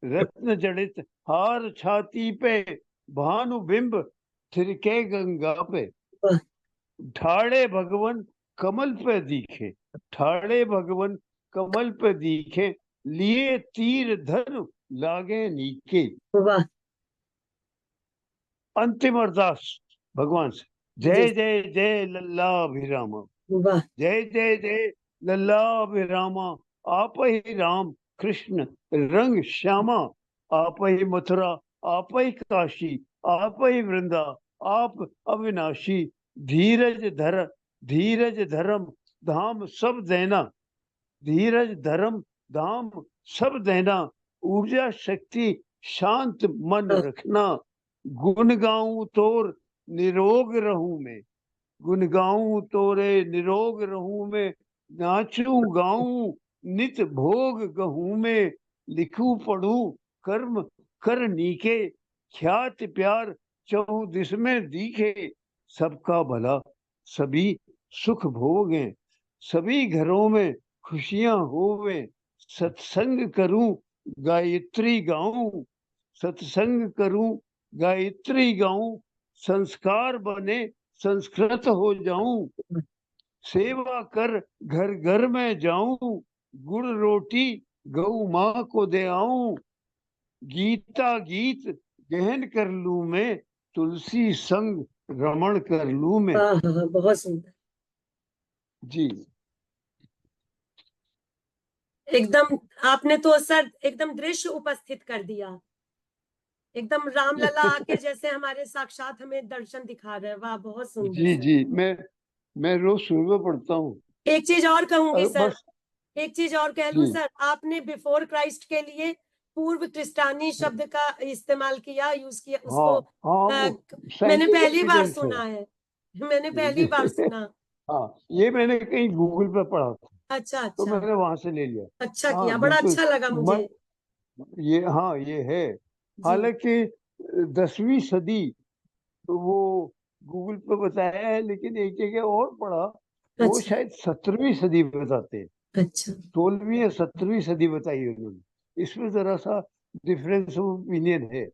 रत्न जड़ित हार छाती पे, भानु बिंब थिरके गंगा पे, वाह। ठाड़े भगवन कमल पे दिखे, ठाड़े भगवन कमल पे दिखे, लिए तीर धनु लागे नीके। वाह। अंतिम अरदास भगवान से, जी। जय जय जय लल्ला अभिरामा, वाह। जय जय जय लल्ला अभिरामा, आप ही राम कृष्ण रंग श्यामा, आप ही मथुरा, आप ही काशी, आप ही वृंदा, आप अविनाशी, धीरज धर धीरज धर्म धाम सब देना, धीरज धर्म धाम सब देना, ऊर्जा शक्ति शांत मन वाह। रखना, गुण गाऊं तोर निरोग रहूं मैं, गुण गाऊं तोरे निरोग रहूं मैं, नाचूं गाऊं नित भोग गहूं मैं, लिखूं पढ़ूं कर्म कर नीके, ख्यात प्यार चहु दिस में दिखे, सबका भला सभी सुख भोगे, सभी घरों में खुशियां होवे, सत्संग करूं गायत्री गाऊं, सत्संग करूं गायत्री गाऊं, संस्कार बने संस्कृत हो जाऊं, सेवा कर घर घर में जाऊं, गुड़ रोटी गऊ माँ को दे आऊं, गीता गीत गहन कर लूं मैं, तुलसी संग रमण कर लूं मैं। हाँ हाँ हाँ, बहुत सुंदर। जी। एकदम आपने तो सर एकदम दृश्य उपस्थित कर दिया, एकदम रामलला आके जैसे हमारे साक्षात हमें दर्शन दिखा रहे हैं। वाह, बहुत सुंदर जी सर। जी, मैं रोज सुबह पढ़ता हूँ। एक चीज और कहूंगी सर, बस। एक चीज और कह लूं जी। सर, आपने बिफोर क्राइस्ट के लिए पूर्व क्रिस्टानी शब्द का इस्तेमाल किया, यूज किया हाँ उसको। हाँ, वो साइंस मैंने पहली बार एविडेंस है। सुना है, मैंने पहली बार सुना। हाँ, ये मैंने कहीं गूगल पे पढ़ा था, अच्छा तो अच्छा। मैंने वहां से ले लिया। अच्छा हाँ किया, बड़ा बिल्कुल। अच्छा लगा मुझे। मैं ये, हाँ ये है। जी। हालांकि 10वीं सदी तो वो गूगल पे बताया है, लेकिन एक जगह और पढ़ा, वो अच्छा शायद 17वीं सदी बताते हैं। अच्छा। 16वीं या 17वीं सदी बताई है उन्होंने। इसमें जरा सा डिफरेंस ऑफ ओपिनियन है।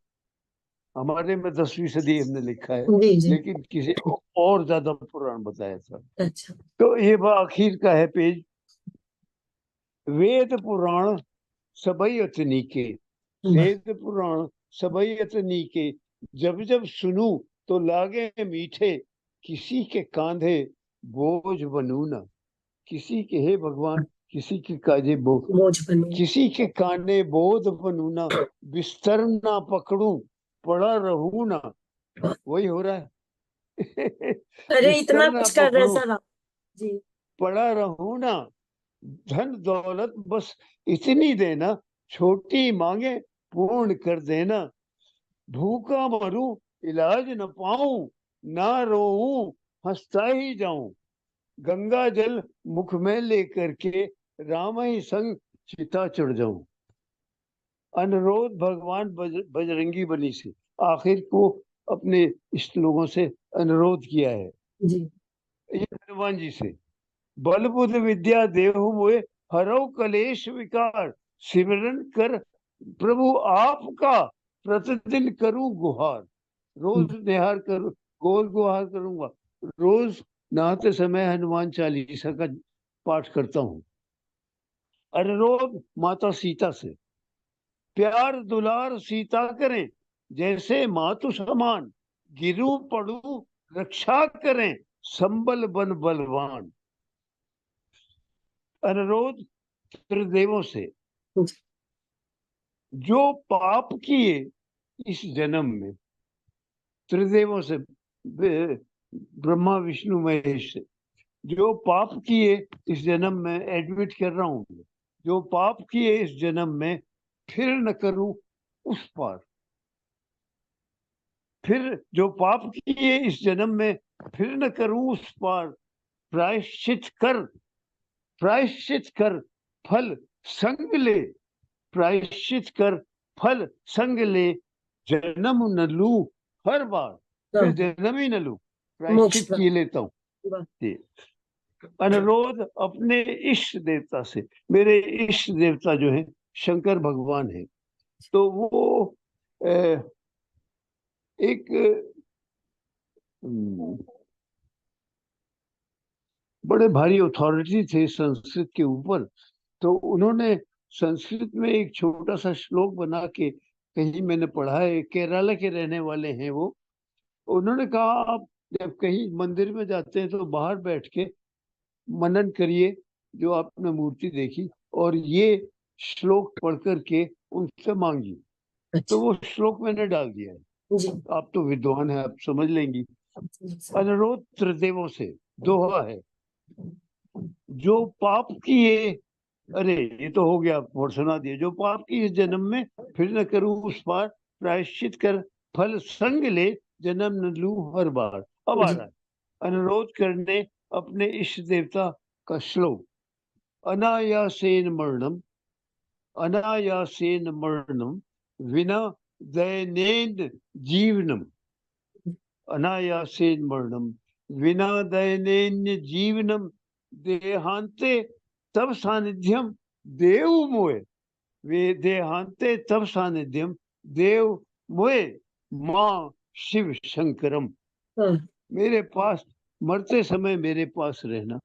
हमारे में 10वीं सदी हमने लिखा है, जी जी। लेकिन किसी और ज्यादा पुराण बताया था। अच्छा। तो ये आखिर का है पेज। वेद पुराण सबई अतनी के, वाह। वेद पुराण सबई अतनी के, जब जब सुनूं तो लागे मीठे, किसी के कांधे बोझ बनू ना। किसी के, हे भगवान, किसी के काजे बोझ, बोझ बनो। किसी के काने बोध बनू ना, बिस्तर ना पकड़ूं, पड़ा रहूं ना। वही हो रहा है। अरे इतना बिस्तर ना कुछ कर रहे हैं पकड़ूं, सर आप। जी। पड़ा रहूं ना। धन दौलत बस इतनी देना, छोटी मांगे पूर्ण कर देना। भूखा मरूं, इलाज न पाऊं, ना रोऊं, हंसता ही जाऊं। गंगा जल मुख में लेकर के, राम ही संग चिता चढ़ जाऊं। अनुरोध भगवान बजरंगी बली से आखिर को अपने श्लोकों से अनुरोध किया है, जी। ये हनुमान जी से। बल बुद्ध विद्या देहु मोए, हरौ कलेश विकार। सिमरन कर प्रभु आपका, प्रतिदिन करूं गुहार। रोज निहार कर, गोल गुहार करूंगा। रोज नहाते समय हनुमान चालीसा का पाठ करता हूँ। अनुरोध माता सीता से, प्यार दुलार सीता करें, जैसे मातु समान। गिरू पड़ू रक्षा करें, संबल बन बलवान। अनुरोध त्रिदेवों से, जो पाप किए इस जन्म में, त्रिदेवों से, ब्रह्मा विष्णु महेश से, जो पाप किए इस जन्म में, एडमिट कर रहा हूं, जो पाप किए इस जन्म में, फिर न करूं उस पार। फिर जो पाप किए इस जन्म में, फिर न करूं उस पार। प्रायश्चित कर, प्रायश्चित कर, फल संग ले। प्रायश्चित कर, फल संग ले, जन्म न लू हर बार। फिर जन्म ही न लू, मोक्ष प्रायश्चित किए लेता हूँ। अनुरोध अपने इष्ट देवता से, मेरे इष्ट देवता जो है शंकर भगवान है। तो वो एक बड़े भारी अथॉरिटी थे संस्कृत के ऊपर। तो उन्होंने संस्कृत में एक छोटा सा श्लोक बना के, कहीं मैंने पढ़ा है, केरला के रहने वाले हैं वो। उन्होंने कहा, आप जब कहीं मंदिर में जाते हैं तो बाहर बैठ के मनन करिए जो आपने मूर्ति देखी, और ये श्लोक पढ़ करके उनसे मांगिए। तो अच्छा। वो श्लोक मैंने डाल दिया है। जी। आप तो विद्वान है, आप समझ लेंगी। जी सर। अनुरोध त्रिदेवों से, दोहा है। जो पाप किए, अरे ये तो हो गया, और सुना दिया। जो पाप की इस जन्म में, फिर न करूं उस पार। प्रायश्चित कर, फल संग ले, जन्म न लूं हर बार। अब आ जी। रहा है अनुरोध करने अपने इष्ट देवता का श्लोक। अनायासेन मरणम, अनायासेन मरणम, विना दयनेन जीवनम। अनायासेन मरणम, विना दयनेन जीवनम। देहांते तब सानिध्यम देव मोए। वे देहांते तब सानिध्यम देव मोए, माँ शिव शंकरम। मेरे पास, मरते समय मेरे पास रहना।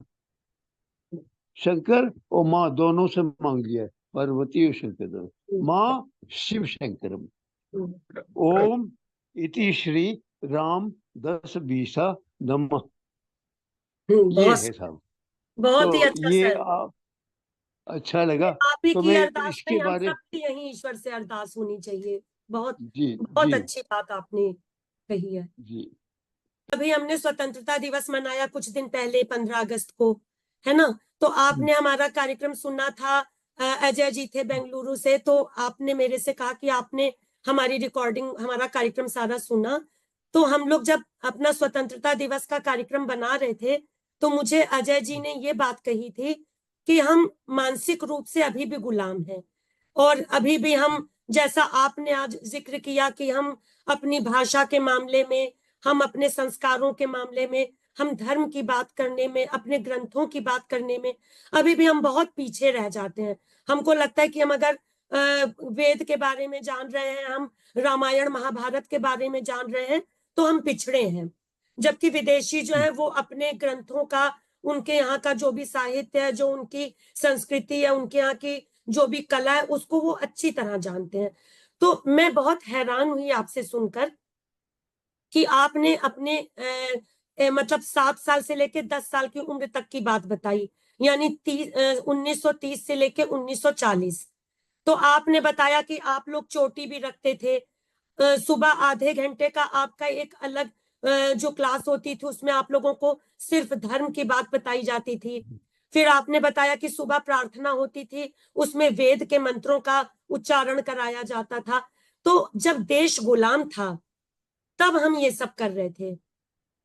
शंकर और माँ दोनों से मांग लिया है, पार्वती और शंकर दोनों। माँ शिव शंकरम। ओम इति श्री राम 10-20 नमः। ये बहुत है साहब। बहुत ही तो अच्छा ये सर। आप, अच्छा लगा। आप ही तो की मैं अरदास इसके नहीं, हम बारे, सबकी यही ईश्वर से अरदास होनी चाहिए। बहुत जी बहुत जी अच्छी बात आपने कही है। जी अभी हमने स्वतंत्रता दिवस मनाया कुछ दिन पहले, 15 अगस्त को, है ना? तो आपने हमारा कार्यक्रम सुना था। अजय जी थे बेंगलुरु से, तो आपने मेरे से कहा कि आपने हमारी रिकॉर्डिंग, हमारा कार्यक्रम सारा सुना। तो हम लोग जब अपना स्वतंत्रता दिवस का कार्यक्रम बना रहे थे, तो मुझे अजय जी ने ये बात कही थी कि हम मानसिक रूप से अभी भी गुलाम हैं, और अभी भी हम, जैसा आपने आज जिक्र किया कि हम अपनी भाषा के मामले में, हम अपने संस्कारों के मामले में, हम धर्म की बात करने में, अपने ग्रंथों की बात करने में, अभी भी हम बहुत पीछे रह जाते हैं। हमको लगता है कि हम अगर वेद के बारे में जान रहे हैं, हम रामायण महाभारत के बारे में जान रहे हैं, तो हम पिछड़े हैं। जबकि विदेशी जो है वो अपने ग्रंथों का, उनके यहाँ का जो भी साहित्य है, जो उनकी संस्कृति है, उनके यहाँ की जो भी कला है, उसको वो अच्छी तरह जानते हैं। तो मैं बहुत हैरान हुई आपसे सुनकर कि आपने अपने मतलब 7 साल से लेके 10 साल की उम्र तक की बात बताई, यानी 1930 से लेके 1940। तो आपने बताया कि आप लोग चोटी भी रखते थे। सुबह आधे घंटे का आपका एक अलग जो क्लास होती थी, उसमें आप लोगों को सिर्फ धर्म की बात बताई जाती थी। फिर आपने बताया कि सुबह प्रार्थना होती थी, उसमें वेद के मंत्रों का उच्चारण कराया जाता था। तो जब देश गुलाम था तब हम ये सब कर रहे थे,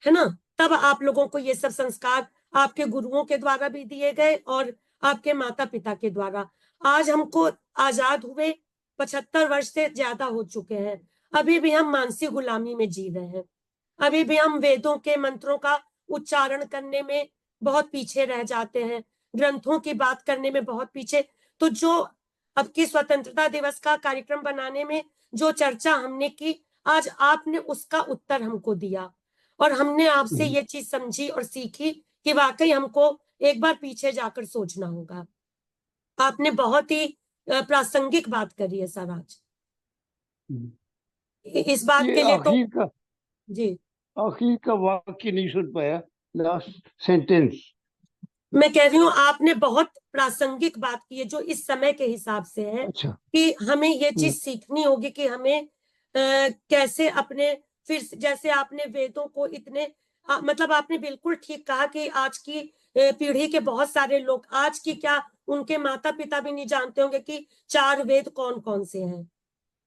है ना? तब आप लोगों को ये सब संस्कार आपके गुरुओं के द्वारा भी दिए गए और आपके माता पिता के द्वारा। आज हमको आजाद हुए 75 वर्ष से ज्यादा हो चुके हैं, अभी भी हम मानसिक गुलामी में जी रहे हैं। अभी भी हम वेदों के मंत्रों का उच्चारण करने में बहुत पीछे रह जाते हैं, ग्रंथों की बात करने में बहुत पीछे। तो जो अब की स्वतंत्रता दिवस का कार्यक्रम बनाने में जो चर्चा हमने की, आज आपने उसका उत्तर हमको दिया, और हमने आपसे ये चीज समझी और सीखी कि वाकई हमको एक बार पीछे जाकर सोचना होगा। आपने बहुत ही प्रासंगिक बात करी है सर आज। इस बात ये के लिए तो जी, आखिर का वाक्य नहीं सुन पाया, लास्ट सेंटेंस। मैं कह रही हूँ आपने बहुत प्रासंगिक बात की है जो इस समय के हिसाब से है, अच्छा। कि हमें ये चीज सीखनी होगी कि हमें कैसे अपने, फिर जैसे आपने वेदों को इतने मतलब आपने बिल्कुल ठीक कहा कि आज की पीढ़ी के बहुत सारे लोग, आज की क्या, उनके माता पिता भी नहीं जानते होंगे कि 4 वेद कौन कौन से हैं।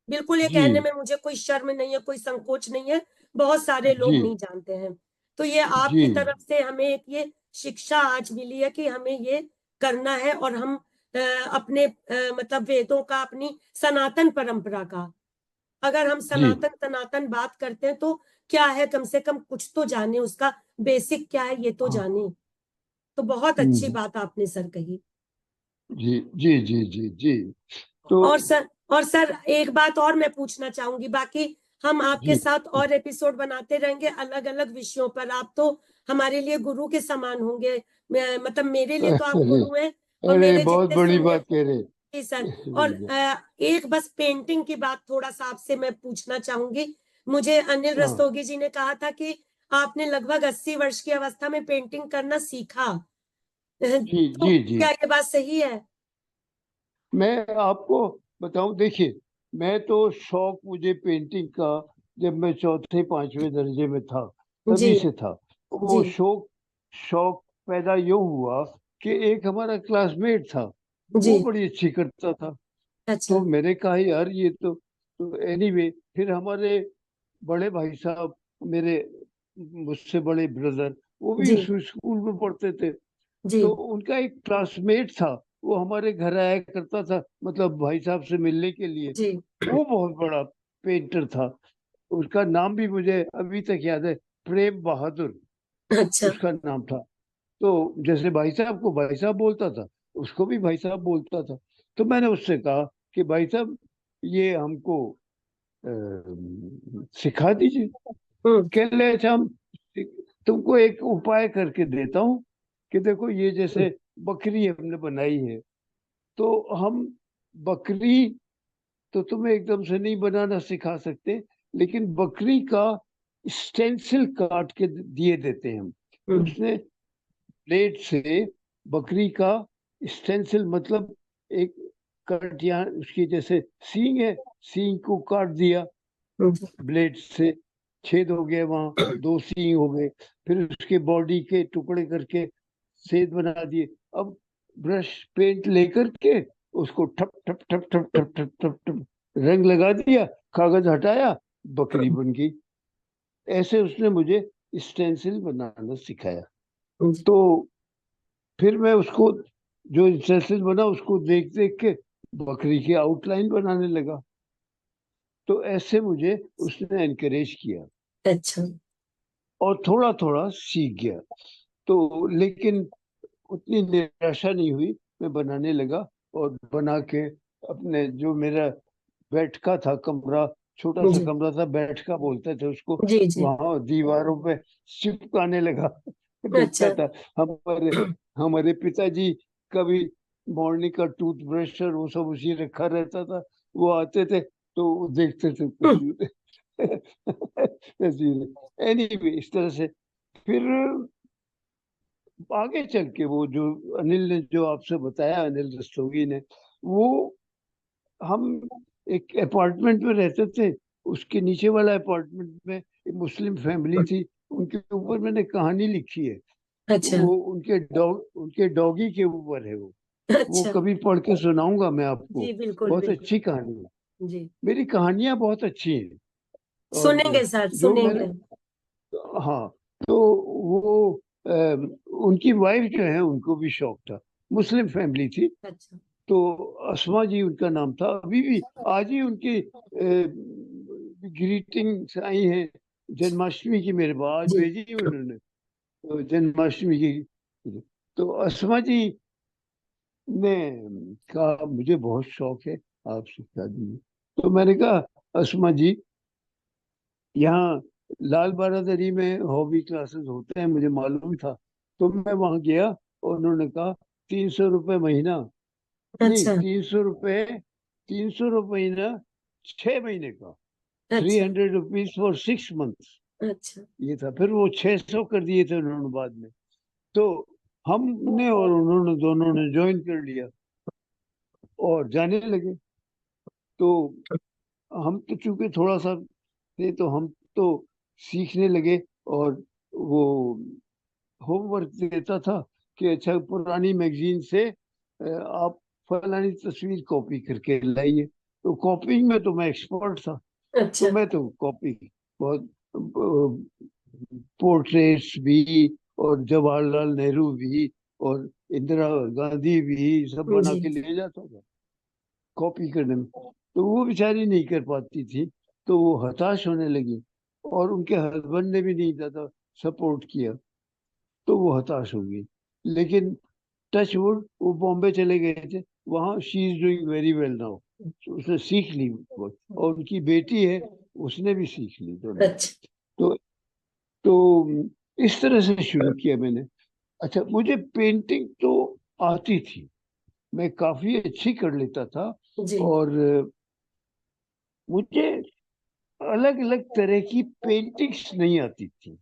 बिल्कुल, ये जी कहने में मुझे कोई शर्म नहीं है, कोई संकोच नहीं है, बहुत सारे जी लोग नहीं जानते हैं। तो ये जी आपकी तरफ से हमें एक ये शिक्षा आज मिली है कि हमें ये करना है, और हम अपने मतलब वेदों का, अपनी सनातन परंपरा का, अगर हम जी सनातन सनातन बात करते हैं तो क्या है, कम से कम कुछ तो जाने, उसका बेसिक क्या है ये तो हाँ। जाने। तो बहुत अच्छी बात आपने सर कही। जी जी जी जी जी। तो और सर एक बात और मैं पूछना चाहूंगी, बाकी हम आपके जी साथ और एपिसोड बनाते रहेंगे अलग अलग विषयों पर। आप तो हमारे लिए गुरु के समान होंगे, मतलब मेरे लिए तो आप अरे गुरु हैं, और अरे, मेरे बहुत जितने बड़ी सीनियर। बात कह रहे। जी सर। और बिल्कुल। एक बस पेंटिंग की बात थोड़ा सा आपसे मैं पूछना चाहूंगी। मुझे अनिल हाँ रस्तोगी जी ने कहा था कि आपने लगभग 80 वर्ष की अवस्था में पेंटिंग करना सीखा। जी तो जी जी। क्या ये बात सही है? मैं आपको बताऊं, देखिए, मैं तो शौक मुझे पेंटिंग का जब मैं चौथे पांचवें दर्जे में था जी तभी से था। वो जी शौक पैदा यूं हुआ कि एक हमारा क्लासमेट था, जी। वो बड़ी अच्छी करता था। अच्छा। तो मैंने कहा यार ये तो एनीवे, फिर हमारे बड़े भाई साहब, मेरे मुझसे बड़े ब्रदर, वो भी जी उस स्कूल में पढ़ते थे। जी तो उनका एक क्लासमेट था, वो हमारे घर आया करता था, मतलब भाई साहब से मिलने के लिए। जी। वो बहुत बड़ा पेंटर था। उसका नाम भी मुझे अभी तक याद है, प्रेम बहादुर अच्छा। उसका नाम था। तो जैसे भाई साहब को भाई साहब बोलता था, उसको भी भाई साहब बोलता था। तो मैंने उससे कहा कि भाई साहब, ये हमको सिखा दीजिए। हम्म कह रहे अच्छा, हम तुमको एक उपाय करके देता हूँ कि देखो, ये जैसे बकरी हमने बनाई है, तो हम बकरी तो तुम्हें एकदम से नहीं बनाना सिखा सकते, लेकिन बकरी का स्टेंसिल काट के दिए देते हैं हम। हम्म उसने प्लेट से बकरी का स्टेंसिल, मतलब एक कट, यहाँ उसकी जैसे सींग है, सींग को काट दिया हम्म ब्लेड से, छेद हो गया वहां, 2 सींग हो गए। फिर उसके बॉडी के टुकड़े करके छेद बना दिए। अब ब्रश पेंट लेकर के उसको ठप ठप ठप ठप ठप ठप ठप ठप रंग लगा दिया, कागज हटाया, बकरी बन गई। ऐसे उसने मुझे स्टेंसिल बनाना सिखाया। हम्म। तो फिर मैं उसको, जो स्टेंसिल बना उसको देख देख के बकरी की आउटलाइन बनाने लगा। तो ऐसे मुझे उसने एनकरेज किया अच्छा। और थोड़ा थोड़ा सीख गया। तो लेकिन उतनी निराशा नहीं हुई, मैं बनाने लगा और बना के अपने जो मेरा बैठका था कमरा, छोटा सा जी कमरा था, बैठका बोलते थे उसको, जी जी। वहां दीवारों पे चिपकाने लगा। देखता अच्छा। था। हमारे हमारे पिताजी कभी मॉर्निंग का टूथब्रश और वो सब उसी रखा रहता था, वो आते थे तो वो देखते थे तस्वीरें। तस्वीरें एनीवे इस तरह से। फिर आगे चल के वो जो अनिल ने जो आपसे बताया, अनिल रस्तोगी ने, वो हम एक अपार्टमेंट में रहते थे, उसके नीचे वाला अपार्टमेंट में एक मुस्लिम फैमिली थी, उनके ऊपर मैंने कहानी लिखी है। अच्छा वो उनके डॉगी के ऊपर है वो अच्छा। कभी पढ़ के सुनाऊंगा मैं आपको। जी बिल्कुल बहुत बिल्कुल। अच्छी कहानी है। जी मेरी कहानियां बहुत अच्छी हैं। और सुनेंगे सर जो मैंने, सुनेंगे। हाँ, तो वो उनकी वाइफ जो है उनको भी शौक था, मुस्लिम फैमिली थी। अच्छा। तो अस्मा जी उनका नाम था। अभी भी आज ही उनकी ग्रीटिंग्स आई हैं जन्माष्टमी की, मेरे पास आज जी भेजी उन्होंने, जन्माष्टमी की। तो अस्मा जी ने कहा मुझे बहुत शौक है आपसे शादी में। तो मैंने कहा अस्मा जी, यहाँ लाल बारादरी में हॉबी क्लासेस होते हैं, मुझे मालूम था। तो मैं वहां गया और उन्होंने कहा 300 रुपये महीना, नहीं अच्छा 300 रुपये, 300 रुपये महीना 6 महीने का, थ्री अच्छा हंड्रेड रुपीज फॉर 6 मंथ्स, अच्छा। ये था। फिर वो 600 कर दिए थे उन्होंने बाद में। तो हमने और उन्होंने दोनों ने ज्वाइन कर लिया और जाने लगे। तो हम तो चूंकि थोड़ा सा थे, तो हम तो सीखने लगे। और वो होमवर्क देता था कि अच्छा पुरानी मैगजीन से आप फलानी तस्वीर कॉपी करके लाइए। तो कॉपिंग में तो मैं एक्सपर्ट था। तो अच्छा। मैं तो कॉपी बहुत, पोर्ट्रेट्स भी और जवाहरलाल नेहरू भी और इंदिरा गांधी भी सब बना जी के ले जाता था कॉपी करने में। तो वो बेचारी नहीं कर पाती थी, तो वो हताश होने लगी। और उनके हस्बैंड ने भी नहीं ज्यादा सपोर्ट किया, तो वो हताश हो गई। लेकिन टच वुड वो बॉम्बे चले गए थे, वहाँ she is doing very well now. उसने सीख ली बहुत, और उनकी बेटी है, उसने भी सीख ली दोनों। अच्छा। तो इस तरह से शुरू किया मैंने। अच्छा, मुझे पेंटिंग तो आती थी, मैं काफी अच्छी कर लेता था। जी और मुझे अलग अलग तरह की पेंटिंग्स नहीं आती थी,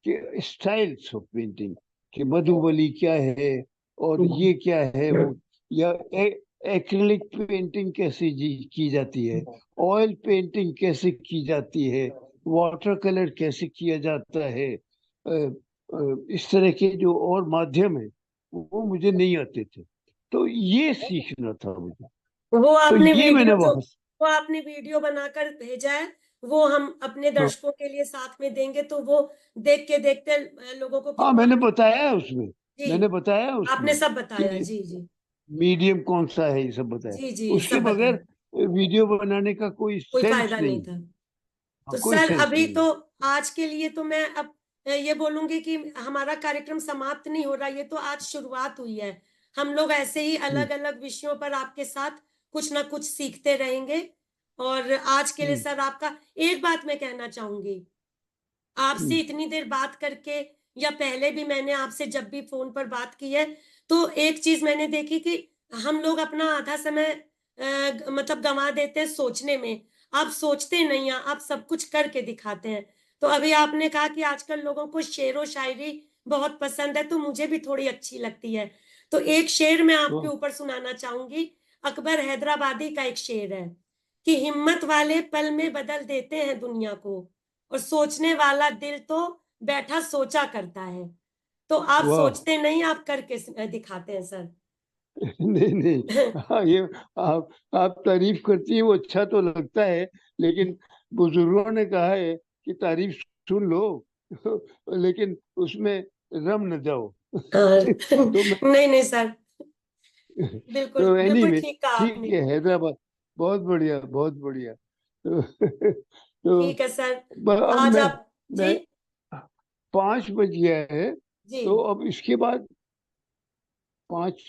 कि स्टाइल्स ऑफ पेंटिंग, कि मधुबली क्या है और ये क्या है वो, या एक्रिलिक पेंटिंग कैसे की जाती है, ऑयल पेंटिंग कैसे की जाती है, वाटर कलर कैसे किया जाता है, इस तरह के जो और माध्यम है वो मुझे नहीं आते थे। तो ये सीखना था मुझे। वो तो आपने ये मैंने वीडियो जो वहां वो आपने वीडियो बनाकर भेजा है, वो हम अपने हाँ, दर्शकों के लिए साथ में देंगे, तो वो देख के देखते लोगों को हाँ, कितना। मैंने बताया है उसमें, जी मैंने बताया है आपने उसमें सब बताया। कि जी जी मीडियम कौन सा है, ये सब बताया। जी जी उसके सब बगैर बताया। वीडियो बनाने का कोई कोई सेंस फायदा नहीं नहीं। था। हाँ, तो कोई सर सेंस अभी नहीं तो है। आज के लिए तो मैं अब ये बोलूंगी कि हमारा कार्यक्रम समाप्त नहीं हो रहा, ये तो आज शुरुआत हुई है। हम लोग ऐसे ही हम्म, अलग अलग विषयों पर आपके साथ कुछ ना कुछ सीखते रहेंगे। और आज के लिए हम्म, सर आपका एक बात मैं कहना चाहूंगी, आपसे हम्म, इतनी देर बात करके, या पहले भी मैंने आपसे जब भी फोन पर बात की है, तो एक चीज मैंने देखी कि हम लोग अपना आधा समय मतलब गंवा देते हैं सोचने में। आप सोचते नहीं हैं, आप सब कुछ करके दिखाते हैं। तो अभी आपने कहा कि आजकल लोगों को शेर व शायरी बहुत पसंद है, तो मुझे भी थोड़ी अच्छी लगती है। तो एक शेर मैं आपके हाँ, ऊपर सुनाना चाहूंगी। अकबर हैदराबादी का एक शेर है कि हिम्मत वाले पल में बदल देते हैं दुनिया को, और सोचने वाला दिल तो बैठा सोचा करता है। तो आप वाह। सोचते नहीं, आप करके दिखाते हैं सर। नहीं, नहीं, हाँ, ये आप तारीफ करती है वो अच्छा तो लगता है, लेकिन बुजुर्गों ने कहा है कि तारीफ सुन लो, लेकिन उसमें रम न जाओ। और तो मैं नहीं नहीं सर, बिल्कुल तो बिल्कुल एनीवे, ठीक कहा ठीक आपने। है, हैदराबाद, बहुत बढ़िया, बहुत बढ़िया। तो ठीक है सर। अब आज मैं आप। जी मैं 5 बज गया है, जी तो अब इसके बाद 5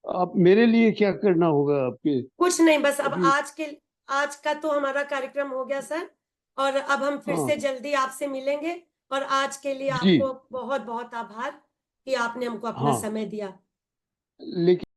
आप मेरे लिए क्या करना होगा आपके? कुछ नहीं, बस अब अभी आज का तो हमारा कार्यक्रम हो गया सर, और अब हम फिर हाँ से जल्दी आपसे मिलेंगे। और आज के लिए जी आपको बहुत बहुत आभार कि आपने हमको अपना हाँ, समय दिया। लेकिन